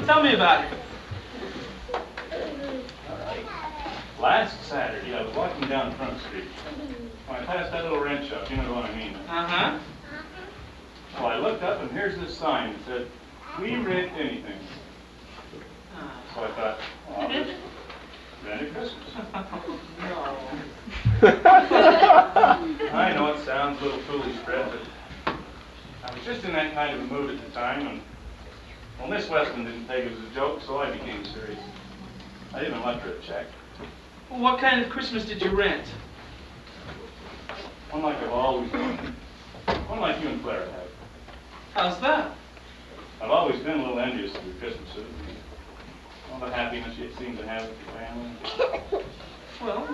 Tell me about it. Last Saturday, I was walking down Front Street. When I passed that little rent shop, you know what I mean. Uh-huh. Well, I looked up and here's this sign that said, "We rent anything." So I thought, well, I'll just rent a Christmas. I know it sounds a little foolish, Fred, but I was just in that kind of a mood at the time, and well, Miss Weston didn't take it as a joke, so I became serious. I even left her a check. Well, what kind of Christmas did you rent? One like I've always wanted. One like you and Clara have. How's that? I've always been a little envious of your Christmases. All the happiness you seem to have with your family. Well,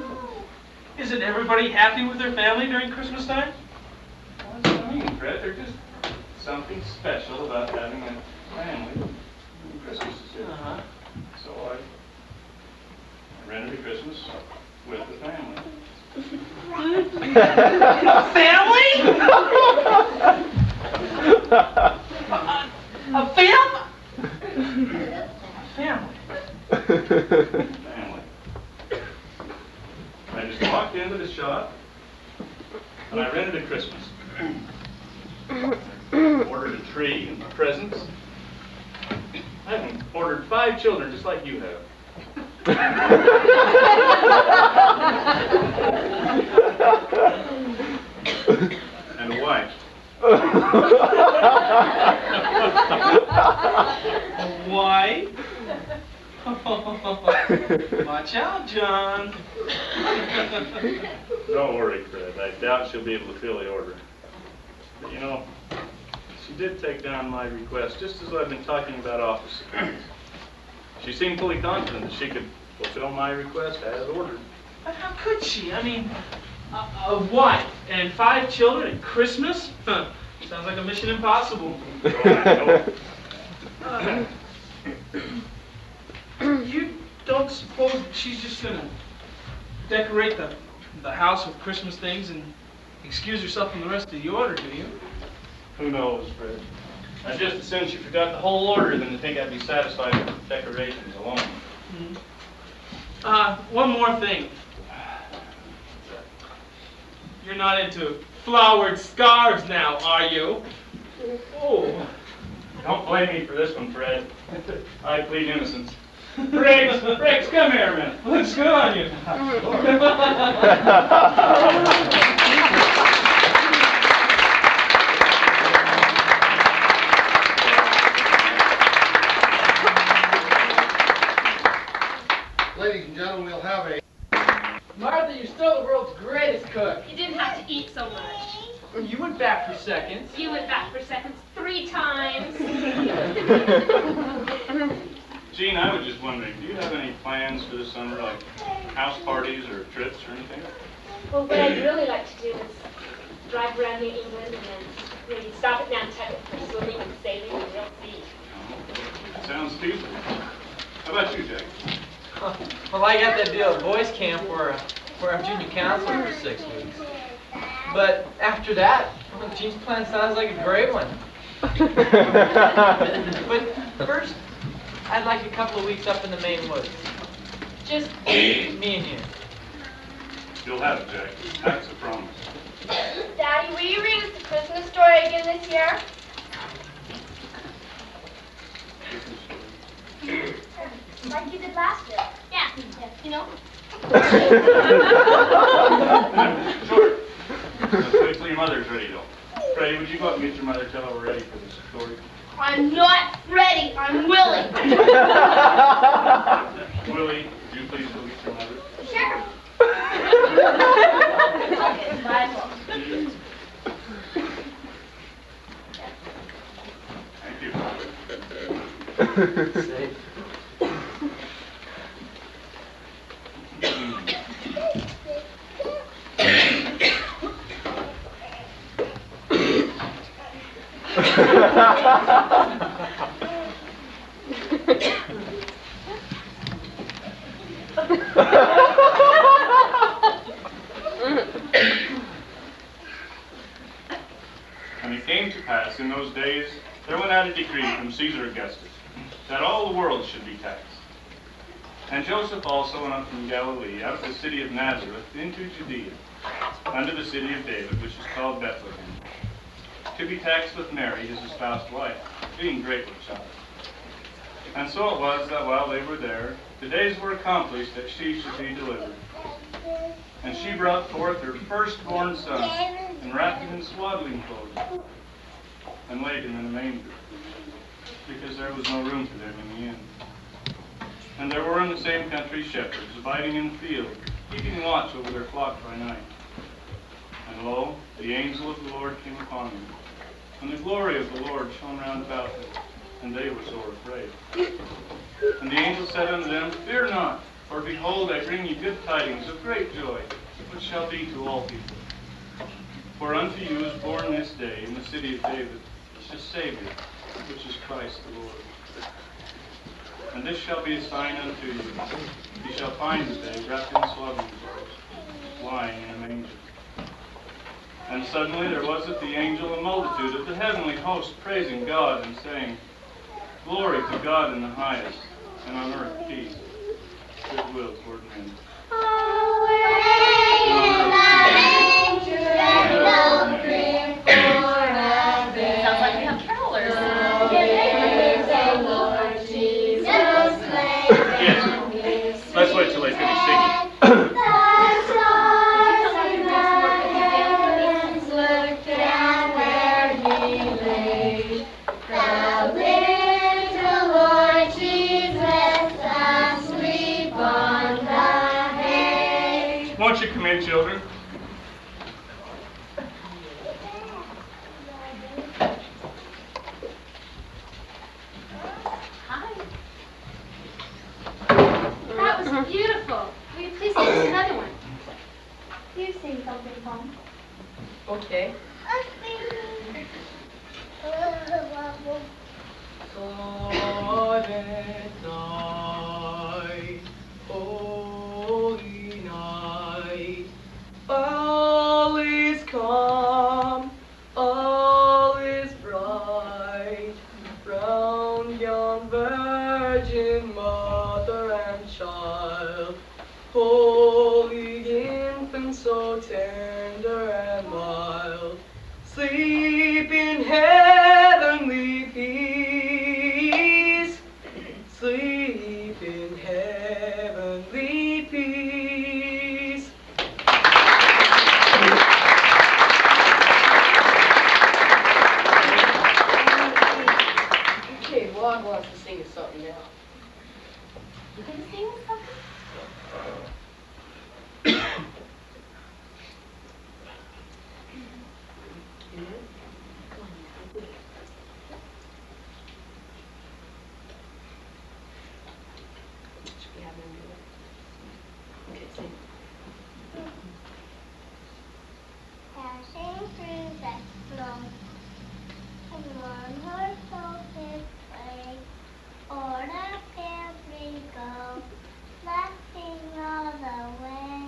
isn't everybody happy with their family during Christmas time? Well, that's what I mean, Fred. There's just something special about having a family when Christmas is here. Uh-huh. So I rented a Christmas with the family. Family? A family? Family. I just walked into the shop and I rented a Christmas. Ordered a tree and presents. I haven't ordered 5 children just like you have. And a wife. Why? Watch out, John. Don't worry, Fred. I doubt she'll be able to fill the order. But you know, she did take down my request just as I've been talking about office supplies. She seemed fully confident that she could fulfill my request as ordered. But how could she? I mean, a wife and 5 children at Christmas? Huh. Sounds like a mission impossible. You don't suppose that she's just gonna decorate the house with Christmas things and excuse herself from the rest of the order, do you? Who knows, Fred? I'd just as soon she forgot the whole order than to think I'd be satisfied with the decorations alone. One more thing. You're not into flowered scarves now, are you? Oh. Don't blame me for this one, Fred. I plead innocence. Briggs, come here a minute. Looks good on you. Ladies and gentlemen, we'll have a... Martha, you're still the world's greatest cook. You didn't have to eat so much. You went back for seconds. You went back for seconds 3 times. Gene, I was just wondering, do you have any plans for this summer, like house parties or trips or anything? Well, what I'd really like to do is drive around New England and then maybe stop at Nantucket for swimming and sailing and we'll see. Oh, sounds feasible. How about you, Jack? Well, I got that deal at boys camp where I'm junior counselor for 6 weeks. But after that, well, Gene's plan sounds like a great one. But first, I'd like a couple of weeks up in the Maine woods. Just me and you. You'll have it, Jack. That's a promise. Daddy, will you read us the Christmas story again this year? Like you did last year. Yeah, you know. Sure. Let's wait till your mother's ready, though. Freddie, would you go up and get your mother, tell her we're ready for this story? I'm not ready. I'm willing. Willie, would you please go get your mother? Sure. Thank you. Safe. And it came to pass in those days, there went out a decree from Caesar Augustus, that all the world should be taxed. And Joseph also went up from Galilee, out of the city of Nazareth, into Judea, unto the city of David, which is called Bethlehem, to be taxed with Mary, his espoused wife, being great with child. And so it was that while they were there, the days were accomplished that she should be delivered. And she brought forth her firstborn son, and wrapped him in swaddling clothes, and laid him in a manger, because there was no room for them in the inn. And there were in the same country shepherds, abiding in the field, keeping watch over their flock by night. And lo, the angel of the Lord came upon them, and the glory of the Lord shone round about them, and they were sore afraid. And the angel said unto them, Fear not, for behold, I bring you good tidings of great joy, which shall be to all people. For unto you is born this day in the city of David a Savior, which is Christ the Lord. And this shall be a sign unto you. You shall find the babe wrapped in swaddling clothes, lying in a manger. And suddenly there was with the angel a multitude of the heavenly host praising God and saying, Glory to God in the highest, and on earth peace, goodwill toward men. Sounds like we have carolers. Yes. Let's wait till they finish singing. Look down where he You sing something, Tom. Okay. Silent night, holy night, all is calm, all is bright, round yon virgin mother and child, holy infant so tender and mild, sleep in heavenly peace, sleep in heavenly peace. Okay, Wad wants to sing us something now. You gonna sing something? Should we have him do it? Okay, sing. Passing through the snow, and one horse open sleigh, o'er the field we go, laughing all the way.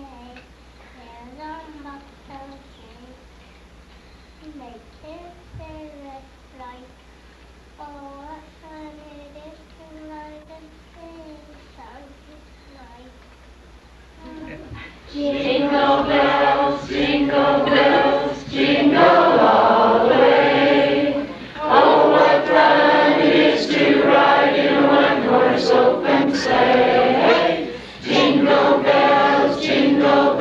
There's a buckle tree, make his spirit light. Oh, what fun it is to ride and sing songs at night. Jingle bells, jingle all the way. Oh, what fun it is to ride in a one-horse open sleigh. Jingle bells, jingle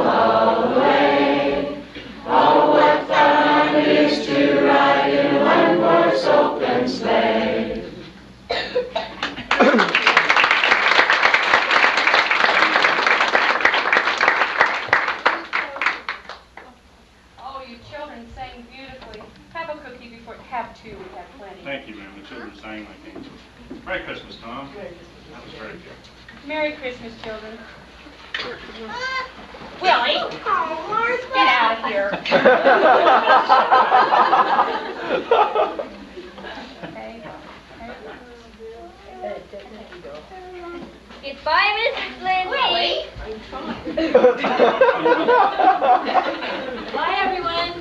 all the way. Oh, what fun it is to ride in a one-horse open sleigh. Oh, you children sang beautifully. Have a cookie before, have two, we have plenty. Thank you, ma'am. The children sang like angels. Merry Christmas, Tom. That was very good. Merry Christmas, children. Willie, get out of here. Okay. Goodbye, Mrs. Lindsay. Willie. Bye, everyone.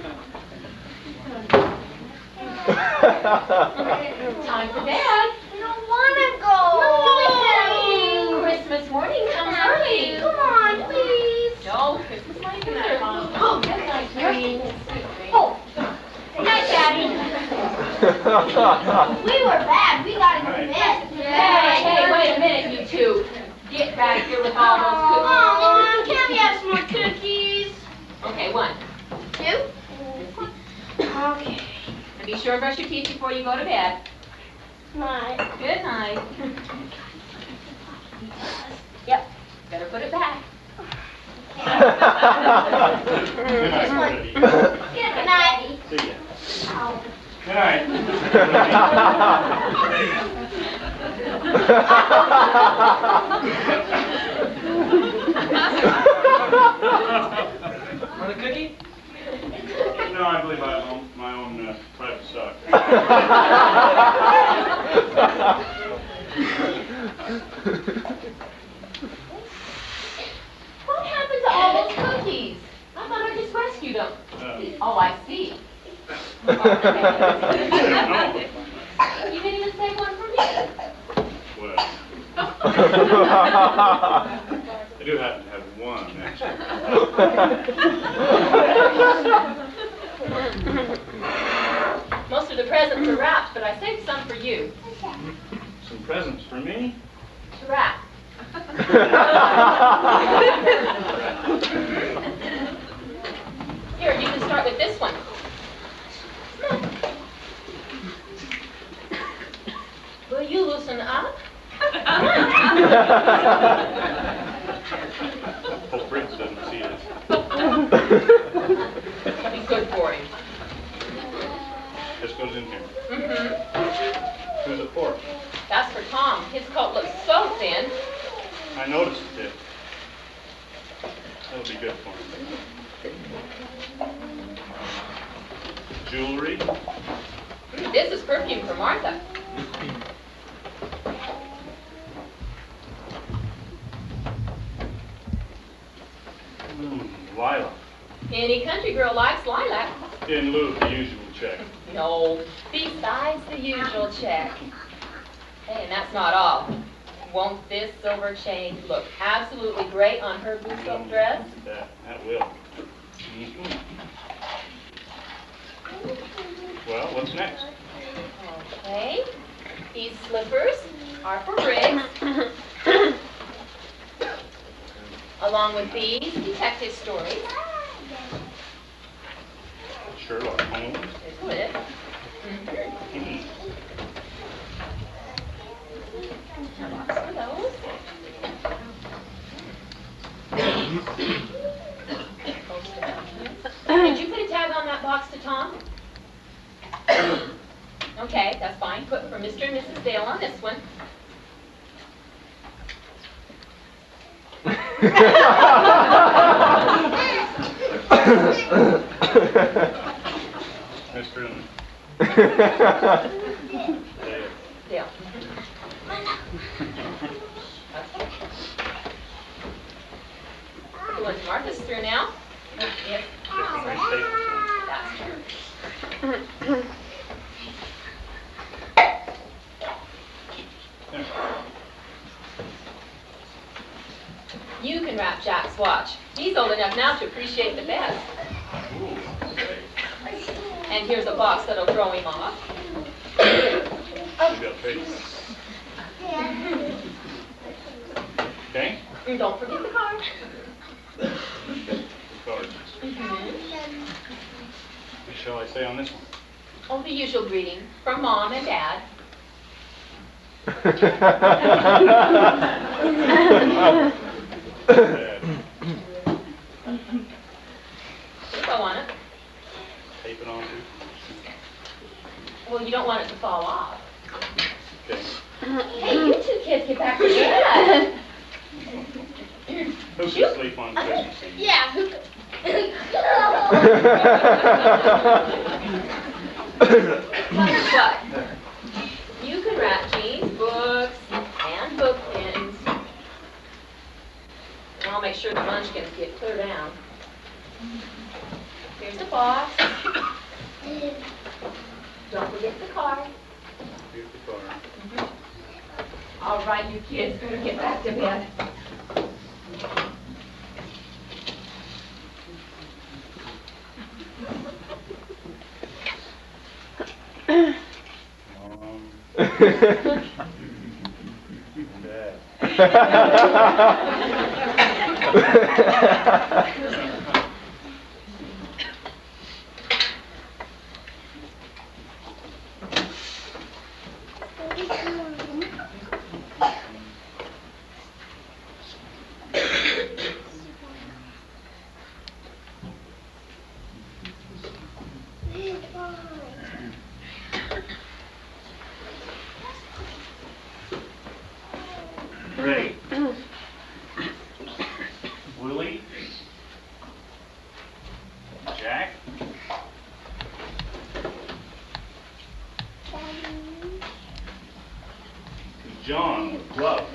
Time for bed. I don't want to go. No, Christmas morning comes early. Come on, please. No, Christmas morning comes early. Oh, good night, Green. Oh, good night, Daddy. We were bad. We got to go to bed. Hey, wait a minute, you two. Get back here with all those cookies. Mom, can't we have some more cookies? Okay, one. Two? Okay. And be sure and brush your teeth before you go to bed. Night. Good night. Yep, better put it back. Good night, everybody. Good night. See ya. Oh. Good night. Want a cookie? No, I believe I have my own private stock. What happened to all those cookies? I thought I just rescued them. Oh, I see. I don't know. You didn't even save one for me. Well, I do happen to have one, actually. Most of the presents are wrapped, but I saved some for you. Some presents for me? To wrap. Here, you can start with this one. Will you loosen up? Hope Briggs doesn't see this. That'll be good for him. This goes in here. Mm-hmm. Who's it for? That's for Tom. His coat looks so thin. I noticed it. That'll be good for him. Jewelry. This is perfume for Martha. Lilac. Any country girl likes lilac. In lieu of the usual check. No, besides the usual check. Hey, and that's not all. Won't this silver chain look absolutely great on her blue silk dress? That will. Mhm. Well, what's next? Okay, these slippers are for Briggs. Along with these detective stories. Sherlock Holmes. There's a lid. Mhm. A box for those. Did you put a tag on that box to Tom? Okay, that's fine. Put for Mr. and Mrs. Dale on this one. Mr. and Dale. The ones Martha's through now. Yep. That's true. You can wrap Jack's watch. He's old enough now to appreciate the best. And here's a box that'll throw him off. Okay? And don't forget the card. Cards. What shall I say on this one? Oh, the usual greeting from Mom and Dad. Go on it. Tape it on too? Well, you don't want it to fall off. Okay. Hey, you two kids get back to bed. Who can sleep on Christmas Eve? Yeah, who could? But you can wrap jeans, books, and book pins. And I'll make sure the munchkins get clear down. Here's the box. Don't forget the card. Here's the card. All right, you kids, better get back to bed. Ready? Willie? Jack? John with love.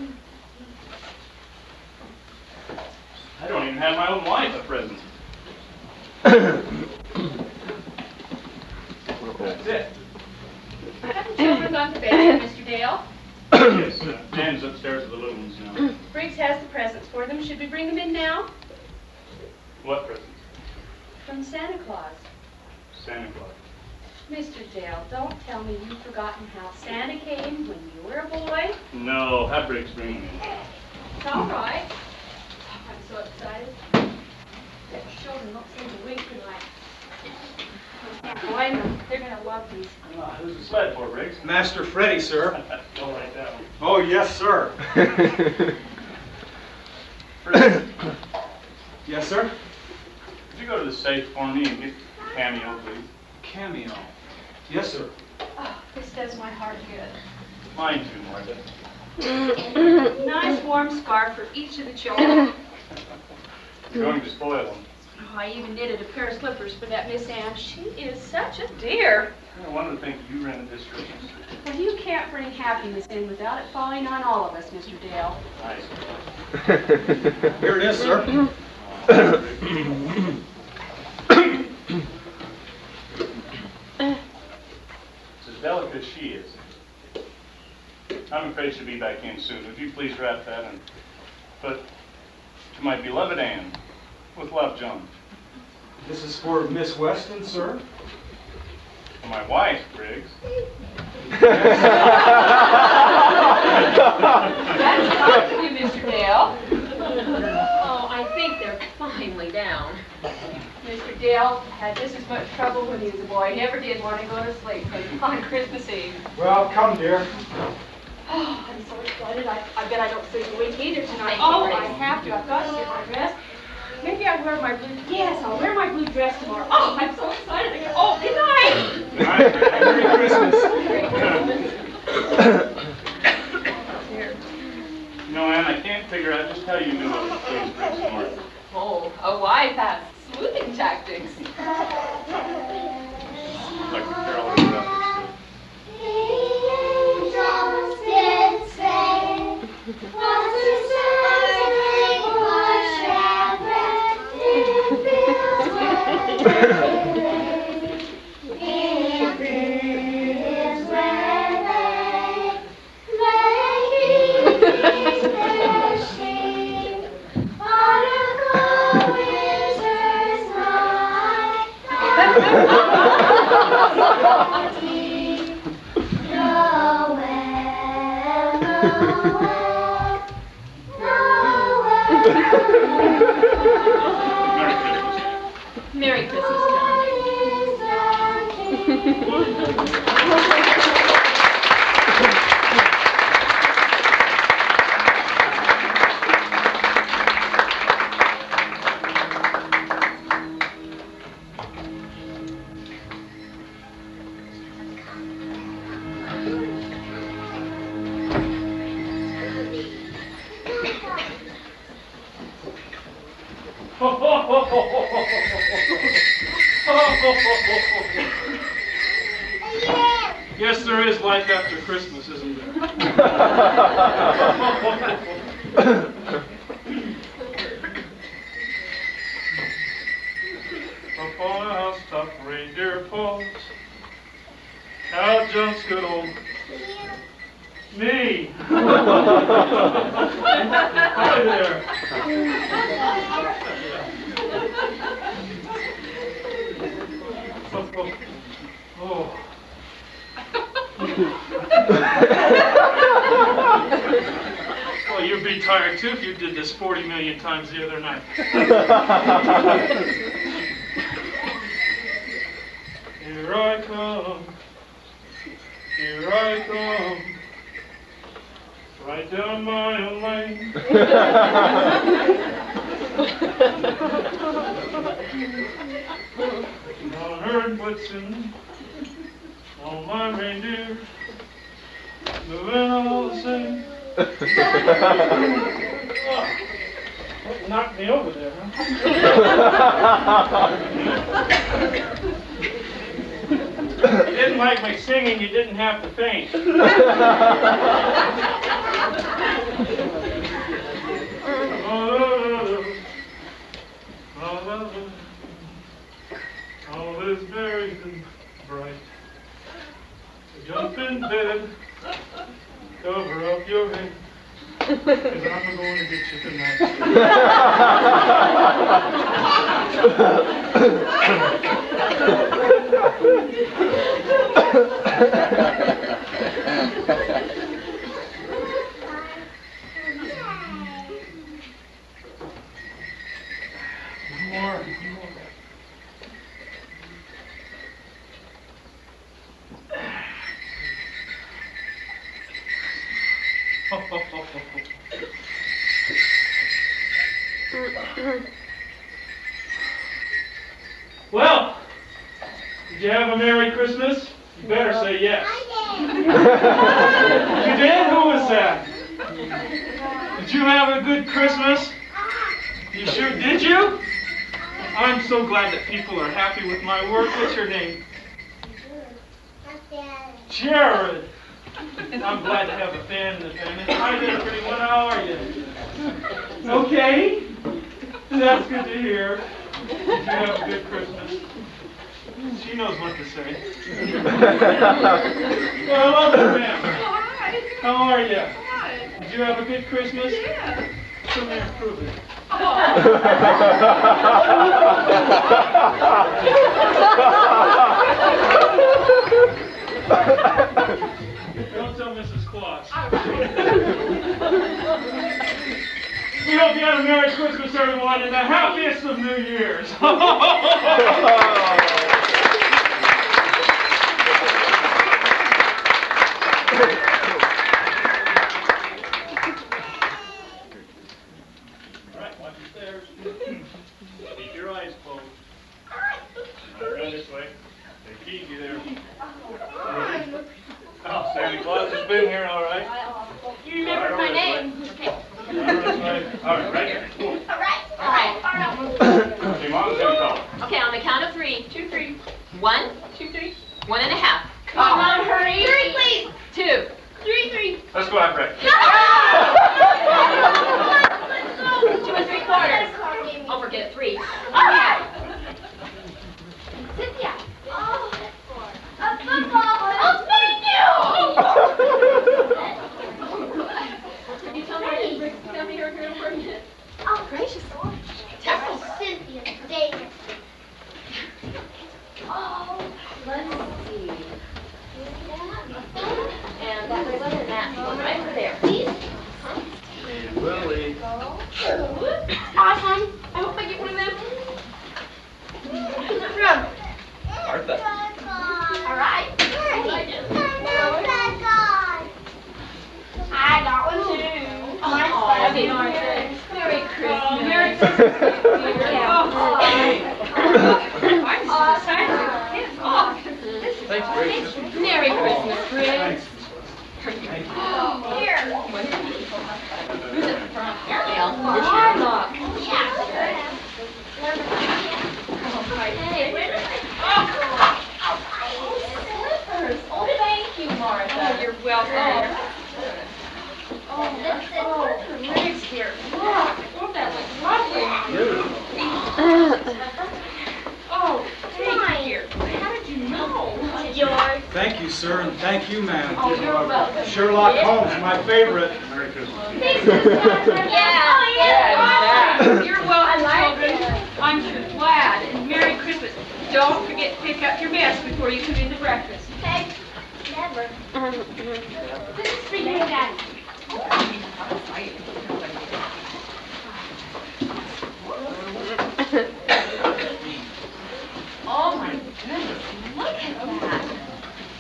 I don't even have my own wife a present. That's it. Have the children gone to bed, Mr. Dale? Yes, Dan's upstairs with the little ones now. Briggs has the presents for them. Should we bring them in now? What presents? From Santa Claus. Santa Claus. Mr. Dale, don't tell me you've forgotten how Santa came when you were a boy. No, have Briggs bring them in. It's all right. I'm so excited. The children don't seem to wink tonight. I can't blame them. They're going to love these. Who's the sled for, Briggs? Master Freddy, sir. Don't like that one. Oh, yes, sir. Yes, sir? Could you go to the safe for me and get a cameo, please? Cameo. Yes, sir. Oh, this does my heart good. Mine too, Martha. Nice warm scarf for each of the children. You're going to spoil them. Oh, I even knitted a pair of slippers for that Miss Ann. She is such a dear. One of the things you rented this Christmas. Well, you can't bring happiness in without it falling on all of us, Mr. Dale. Nice. Here it is, sir. It's as delicate as she is. I'm afraid she'll be back in soon. Would you please wrap that and put to my beloved Anne, with love, John. This is for Miss Weston, sir. For my wife, Briggs. That's kind of you, Mr. Dale. Oh, I think they're finally down. Mr. Dale had just as much trouble when he was a boy. He never did want to go to sleep on Christmas Eve. Well, come, dear. Oh, I'm so excited. I bet I don't sleep a wink either tonight. Thank you, Oh, Grace. I have to. I've got to get my dress. Maybe I'll wear my blue. Yes, I'll wear my blue dress tomorrow. Oh, I'm so excited. Oh, good night. Good night, Merry Christmas. You know, Anne, I can't figure out just how you knew what was Briggs North. Oh, a wife has smoothing tactics. Like the Carol of the Rapids. Merry Christmas, John. Yes, there is life after Christmas, isn't there? Up on a housetop, reindeer pulls. Out jumps good old me. Hi there. Oh. Well, you'd be tired too if you did this 40 million times the other night. Here I come, here I come, right down my own lane. On herd blitzing, all my reindeer, moving all the same. Oh, what knocked me over there, huh? You didn't like my singing, you didn't have to faint. All is merry and bright. So jump in bed, cover up your head, 'cause I'm going to get you tonight. One more. Well, did you have a Merry Christmas? You better say yes. You did? Who was that? Did you have a good Christmas? You sure did you? I'm so glad that people are happy with my work. What's your name? Jared. I'm glad to have a fan in the family. Hi there, pretty one. How are you? Okay. That's good to hear. Did you have a good Christmas? She knows what to say. Well, I love you, ma'am. How are you? Did you have a good Christmas? Yeah. Come here and prove it. Don't tell Mrs. Claus. We hope you had a Merry Christmas, everyone, and the happiest of New Years. Keep your eyes closed. Right this way. They feed you there. Oh, Santa Claus has been here, all right. You remembered my name. Okay. All right, right here. All right. Okay, Mom's gonna call. Okay, on the count of 3. 2, 3. 1, 2, 3. 1.5. Come on, hurry. 3, please. 2, 3, 3. Let's go have breakfast. 2 3/4. Oh, forget 3. Okay. Cynthia. Oh, a football. Oh, thank you. Can you tell me you're here for a minute? Oh, gracious. This is Cynthia Davis. Oh, let's see. And that was other than that one right over there. Please. Hey, Willie. Awesome. I hope I get one of them. Who's it from? Martha. All right. I got one too. Mine's Happy Martha. Merry Christmas. Oh, Merry Christmas. Thanks, Gracious. Merry Christmas, Chris. Here. Who's it from? Ariel. Marla. Hey, slippers. Oh, thank you, Martha. Oh, you're welcome. Oh, Rick's here. Look, that looks lovely. Oh, thank you. How did you know? Yours. Thank you, sir, and thank you, ma'am. Oh, you're welcome. Sherlock Holmes, my favorite. Merry Christmas. Yeah. You're welcome, children. I'm sure glad. And Merry Christmas. Don't forget to pick up your mess before you come into breakfast. Okay. Never. This is for you, Daddy. Oh my goodness, look at that.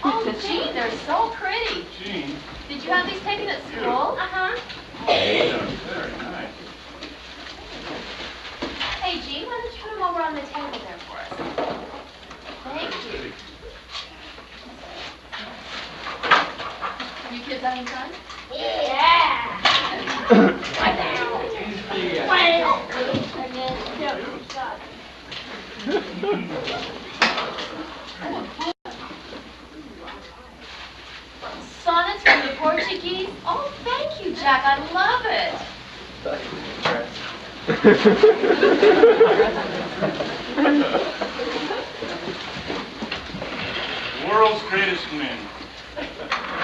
Oh, Jean, they're so pretty. Jean. Did you have these taken at school? Uh-huh. Very nice. Hey, Jean, why don't you put them over on the table there for us? Thank you. You kids having fun? Yeah. Right there. Sonnets from the Portuguese? Oh, thank you, Jack. I love it. The world's greatest men.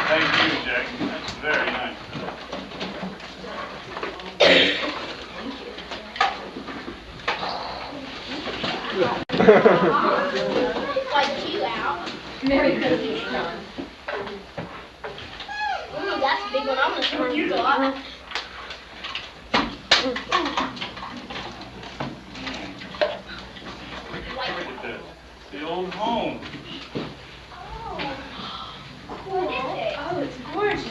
Thank you, Jack. That's very nice. Like you out. Merry Christmas, John. Ooh, that's a big one. I'm gonna turn you got. Look at this. The old home. What is it? Oh, it's gorgeous.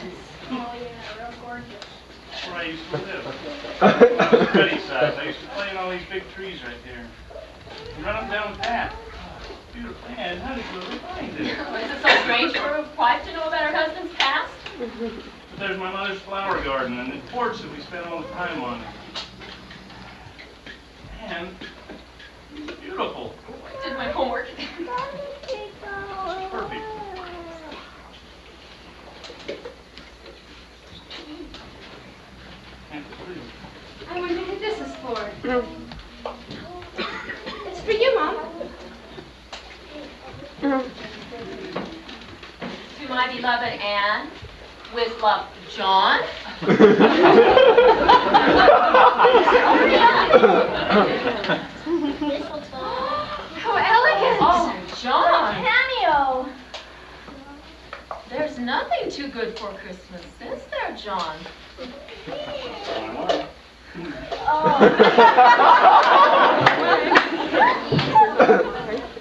Oh, yeah, real gorgeous. That's where I used to live. Betty size. I used to play in all these big trees right there. And run up down the path. Beautiful. Man, how did you really find it? Is it so strange for a wife to know about her husband's past? But there's my mother's flower garden and the porch that we spent all the time on. And it's beautiful. Did my homework. Perfect. I wonder who this is for. It's for you, Mom. To my beloved Anne, with love, John. How elegant! Oh, John. Cameo! There's nothing too good for Christmas, is there, John?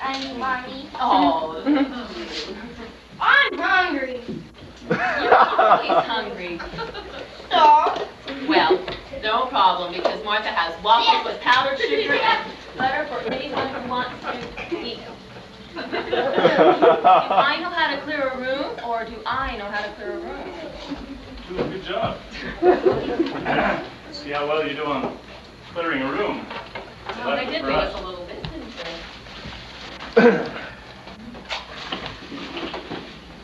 I'm Marty. Oh, I'm hungry. you're always hungry. So? Well, no problem, because Martha has waffles with powdered sugar and butter for anyone who wants to eat them. Do I know how to clear a room, or do I know how to clear a room? Do a good job. See how well you do on clearing a room. Well, they did leave us a little bit, didn't they? I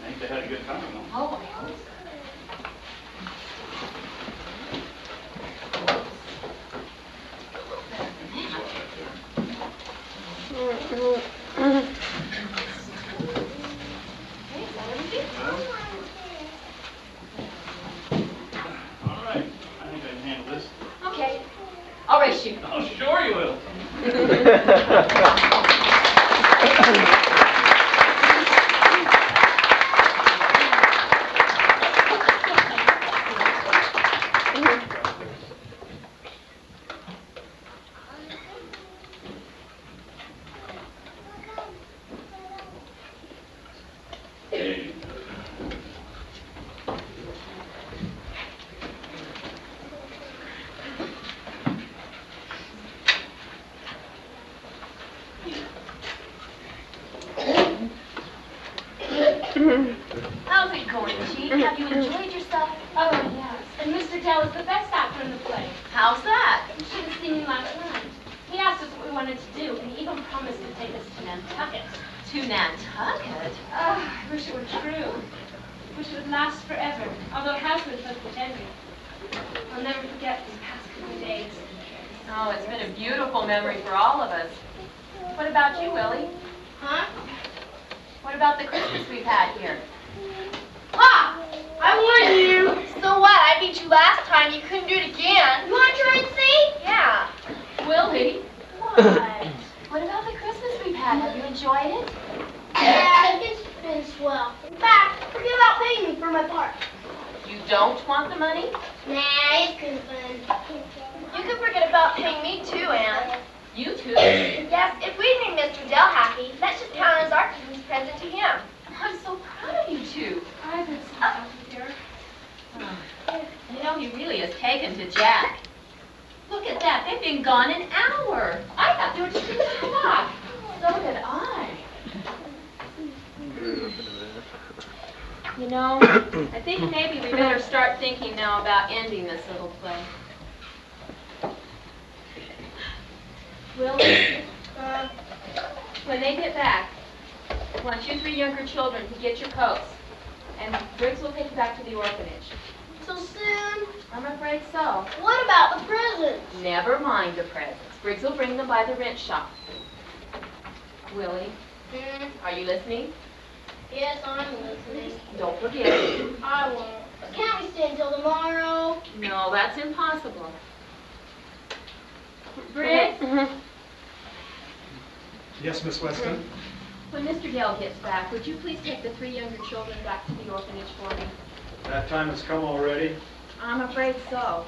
think they had a good time, though. Oh, I hope All right. I think I can handle this. okay. I'll race you. Oh, sure you will. How's it going, Chief? Have you enjoyed yourself? Oh, yes. And Mr. Dell is the best actor in the play. How's that? She was singing last night. He asked us what we wanted to do, and he even promised to take us to Nantucket. To Nantucket? I wish it were true. Wish it would last forever, although it has been such a ending. I'll never forget these past couple of days. Oh, it's been a beautiful memory for all of us. What about you, Willie? Huh? What about the Christmas we've had here? Ha! I won you! So what? I beat you last time. You couldn't do it again. You want to try and see? Yeah. Willie? What? What about the Christmas we've had? Have you enjoyed it? Yeah, it's been swell. In fact, forget about paying me for my part. You don't want the money? Nah, it's been fun. You can forget about paying me too, Anne. You too. Yes, if we made Mr. Dell happy, let's just count as our Christmas present to him. I'm so proud of you two. I've been so happy, dear. You know, he really is taken to Jack. Look at that. They've been gone an hour. I thought they were just in the clock. So did I. You know, I think maybe we better start thinking now about ending this little play. Willie, when they get back, I want you three younger children to get your coats. And Briggs will take you back to the orphanage. So soon? I'm afraid so. What about the presents? Never mind the presents. Briggs will bring them by the rent shop. Willie, are you listening? Yes, I'm listening. Don't forget. I won't. But can't we stay until tomorrow? No, that's impossible. Briggs, Yes, Miss Weston? when Mr. Dell gets back, would you please take the three younger children back to the orphanage for me? That time has come already. I'm afraid so.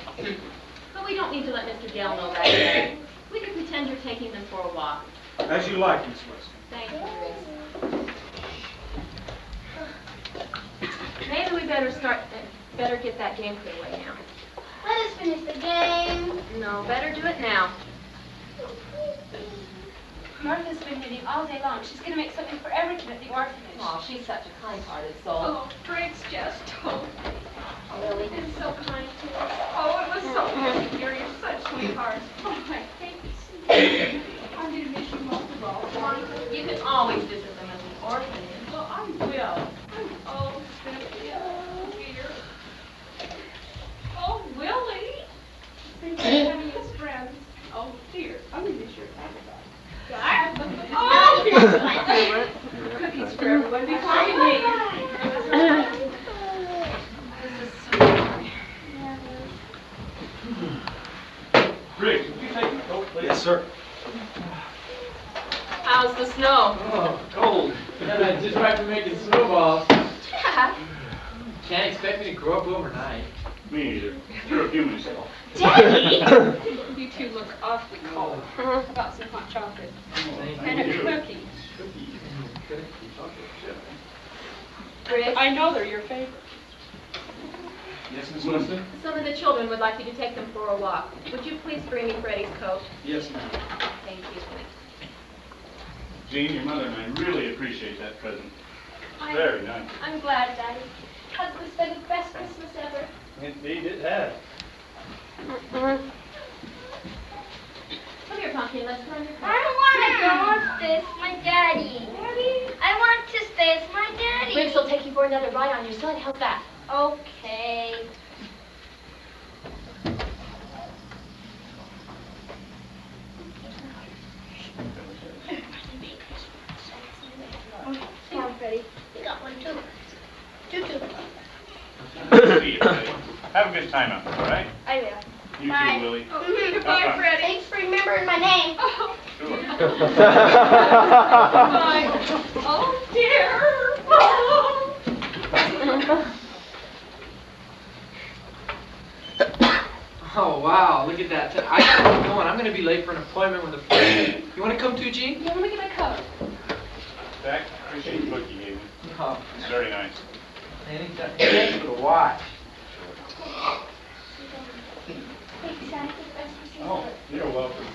But we don't need to let Mr. Dell know that yet. We can pretend you're taking them for a walk. As you like, Miss Weston. Thank you, Briggs. Maybe we better get that game put away now. Let us finish the game. No, better do it now. Martha's been knitting all day long. She's going to make something for every kid at the orphanage. Oh, she's such a kind-hearted soul. Oh, Briggs just told me. Really? You've been so kind to us. Oh, it was so good to hear. You're such sweethearts. Oh, my thanks. I'm gonna miss you most of all, Johnny. You can always visit them at the orphanage. Well, I will. Oh, Cynthia, dear. Oh, Willie. Thanks for having us friends. Oh, dear. I'm gonna miss your Oh, here's cookies for everyone before you leave. This is so Rick, would you take the coat, please? Yes, sir. How's the snow? Oh, cold. Yeah, just right for making snowballs. Can't expect me to grow up overnight. Me neither. You're a human yourself. Daddy! You two look awfully cold. About some hot chocolate. And a cookie. Rick, I know they're your favorite. Yes, Miss Winston? some of the children would like you to take them for a walk. Would you please bring me Freddie's coat? Yes, ma'am. Thank you. Jean, your mother and I really appreciate that present. Very nice. I'm glad, Daddy. Because it's been the best Christmas ever. Indeed, it has. Come here, Pumpkin, let's put on your coat. I don't want to go on this, my daddy. Daddy? I want to stay as my daddy. Riggs will take you for another ride on your sled. How's that? Okay. Come on, Freddie. You got one too. Two. See you, Freddie. Have a good time out there, all right? I will. You Bye. too, Willie. Goodbye, Have fun. Freddie. Thanks for remembering my name. Oh, Sure. my. Oh, dear. Oh. Oh, wow, look at that. I gotta get going. I'm gonna be late for an appointment with a friend. You wanna come too, Jean? Yeah, let me get my coat. Zach, appreciate the book you gave me. Oh, It's very nice. anytime. Thanks for the watch. Thanks, Daddy, for the best Christmas Oh, ever. you're welcome.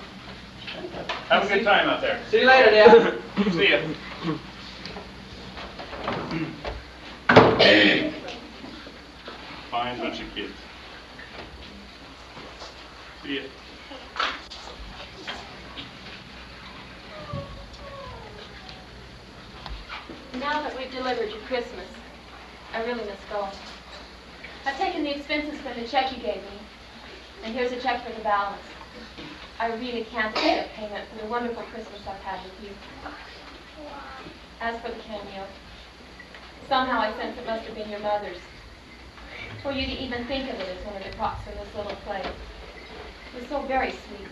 Have a good time out there. See you later, Dad. See ya. Fine bunch of kids. See ya. Now that we've delivered you Christmas, I really must go. I've taken the expenses from the check you gave me, and here's a check for the balance. I really can't accept payment for the wonderful Christmas I've had with you. As for the cameo, somehow I sense it must have been your mother's. For you to even think of it as one of the props in this little play. It was so very sweet.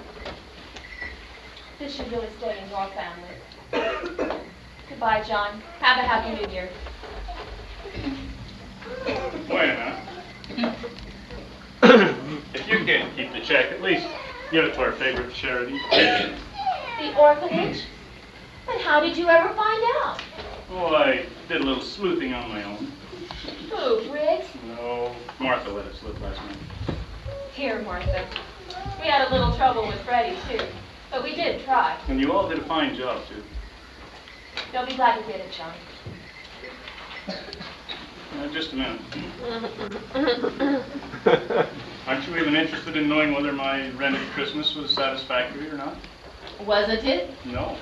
This should really stay in your family. Goodbye, John. Have a happy New Year. Wait a minute. If you can't keep the check, at least give it to our favorite charity. The orphanage? And how did you ever find out? Well, I did a little sleuthing on my own. Who, Briggs? No, Martha let it slip last night. Here, Martha. We had a little trouble with Freddie, too. But we did try. And you all did a fine job, too. You'll be glad you did it, John. Just a minute. Aren't you even interested in knowing whether my rented Christmas was satisfactory or not? Wasn't it? No.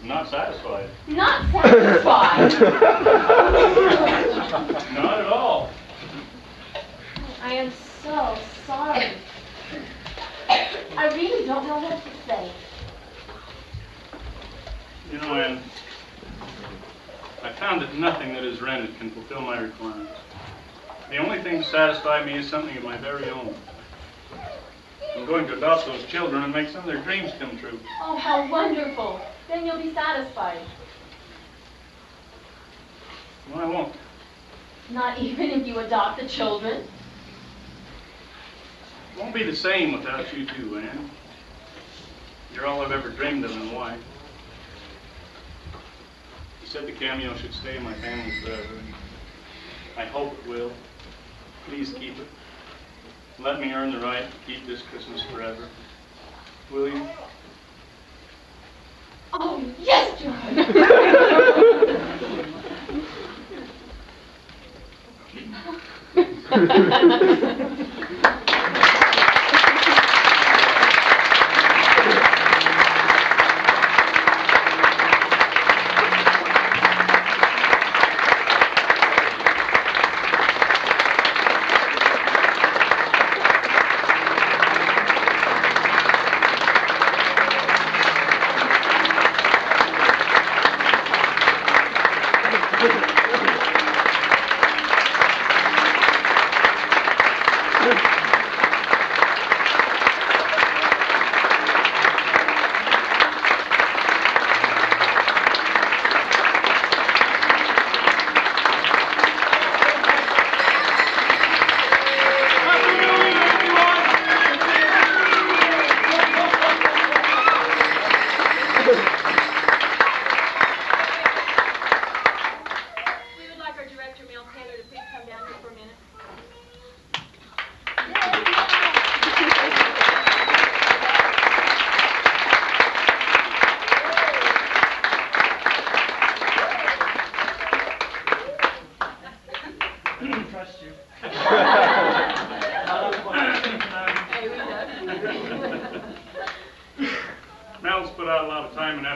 I'm not satisfied. Not satisfied. Not at all. I am so sorry. I really don't know what to say. You know, Ann, I found that nothing that is rented can fulfill my requirements. The only thing to satisfy me is something of my very own. I'm going to adopt those children and make some of their dreams come true. Oh, how wonderful. Then you'll be satisfied. Well, I won't. Not even if you adopt the children? It won't be the same without you too, Ann. You're all I've ever dreamed of in life. You said the cameo should stay in my family forever, and I hope it will. Please keep it. Let me earn the right to keep this Christmas forever. Will you? Oh, yes, John.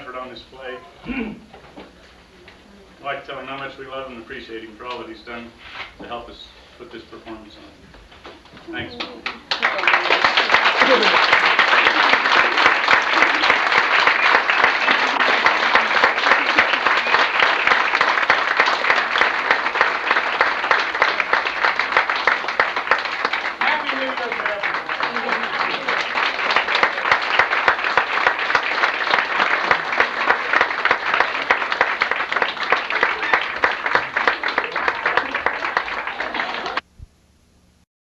effort on this play. I'd like to tell him how much we love and appreciate him for all that he's done to help us put this performance on. Thanks.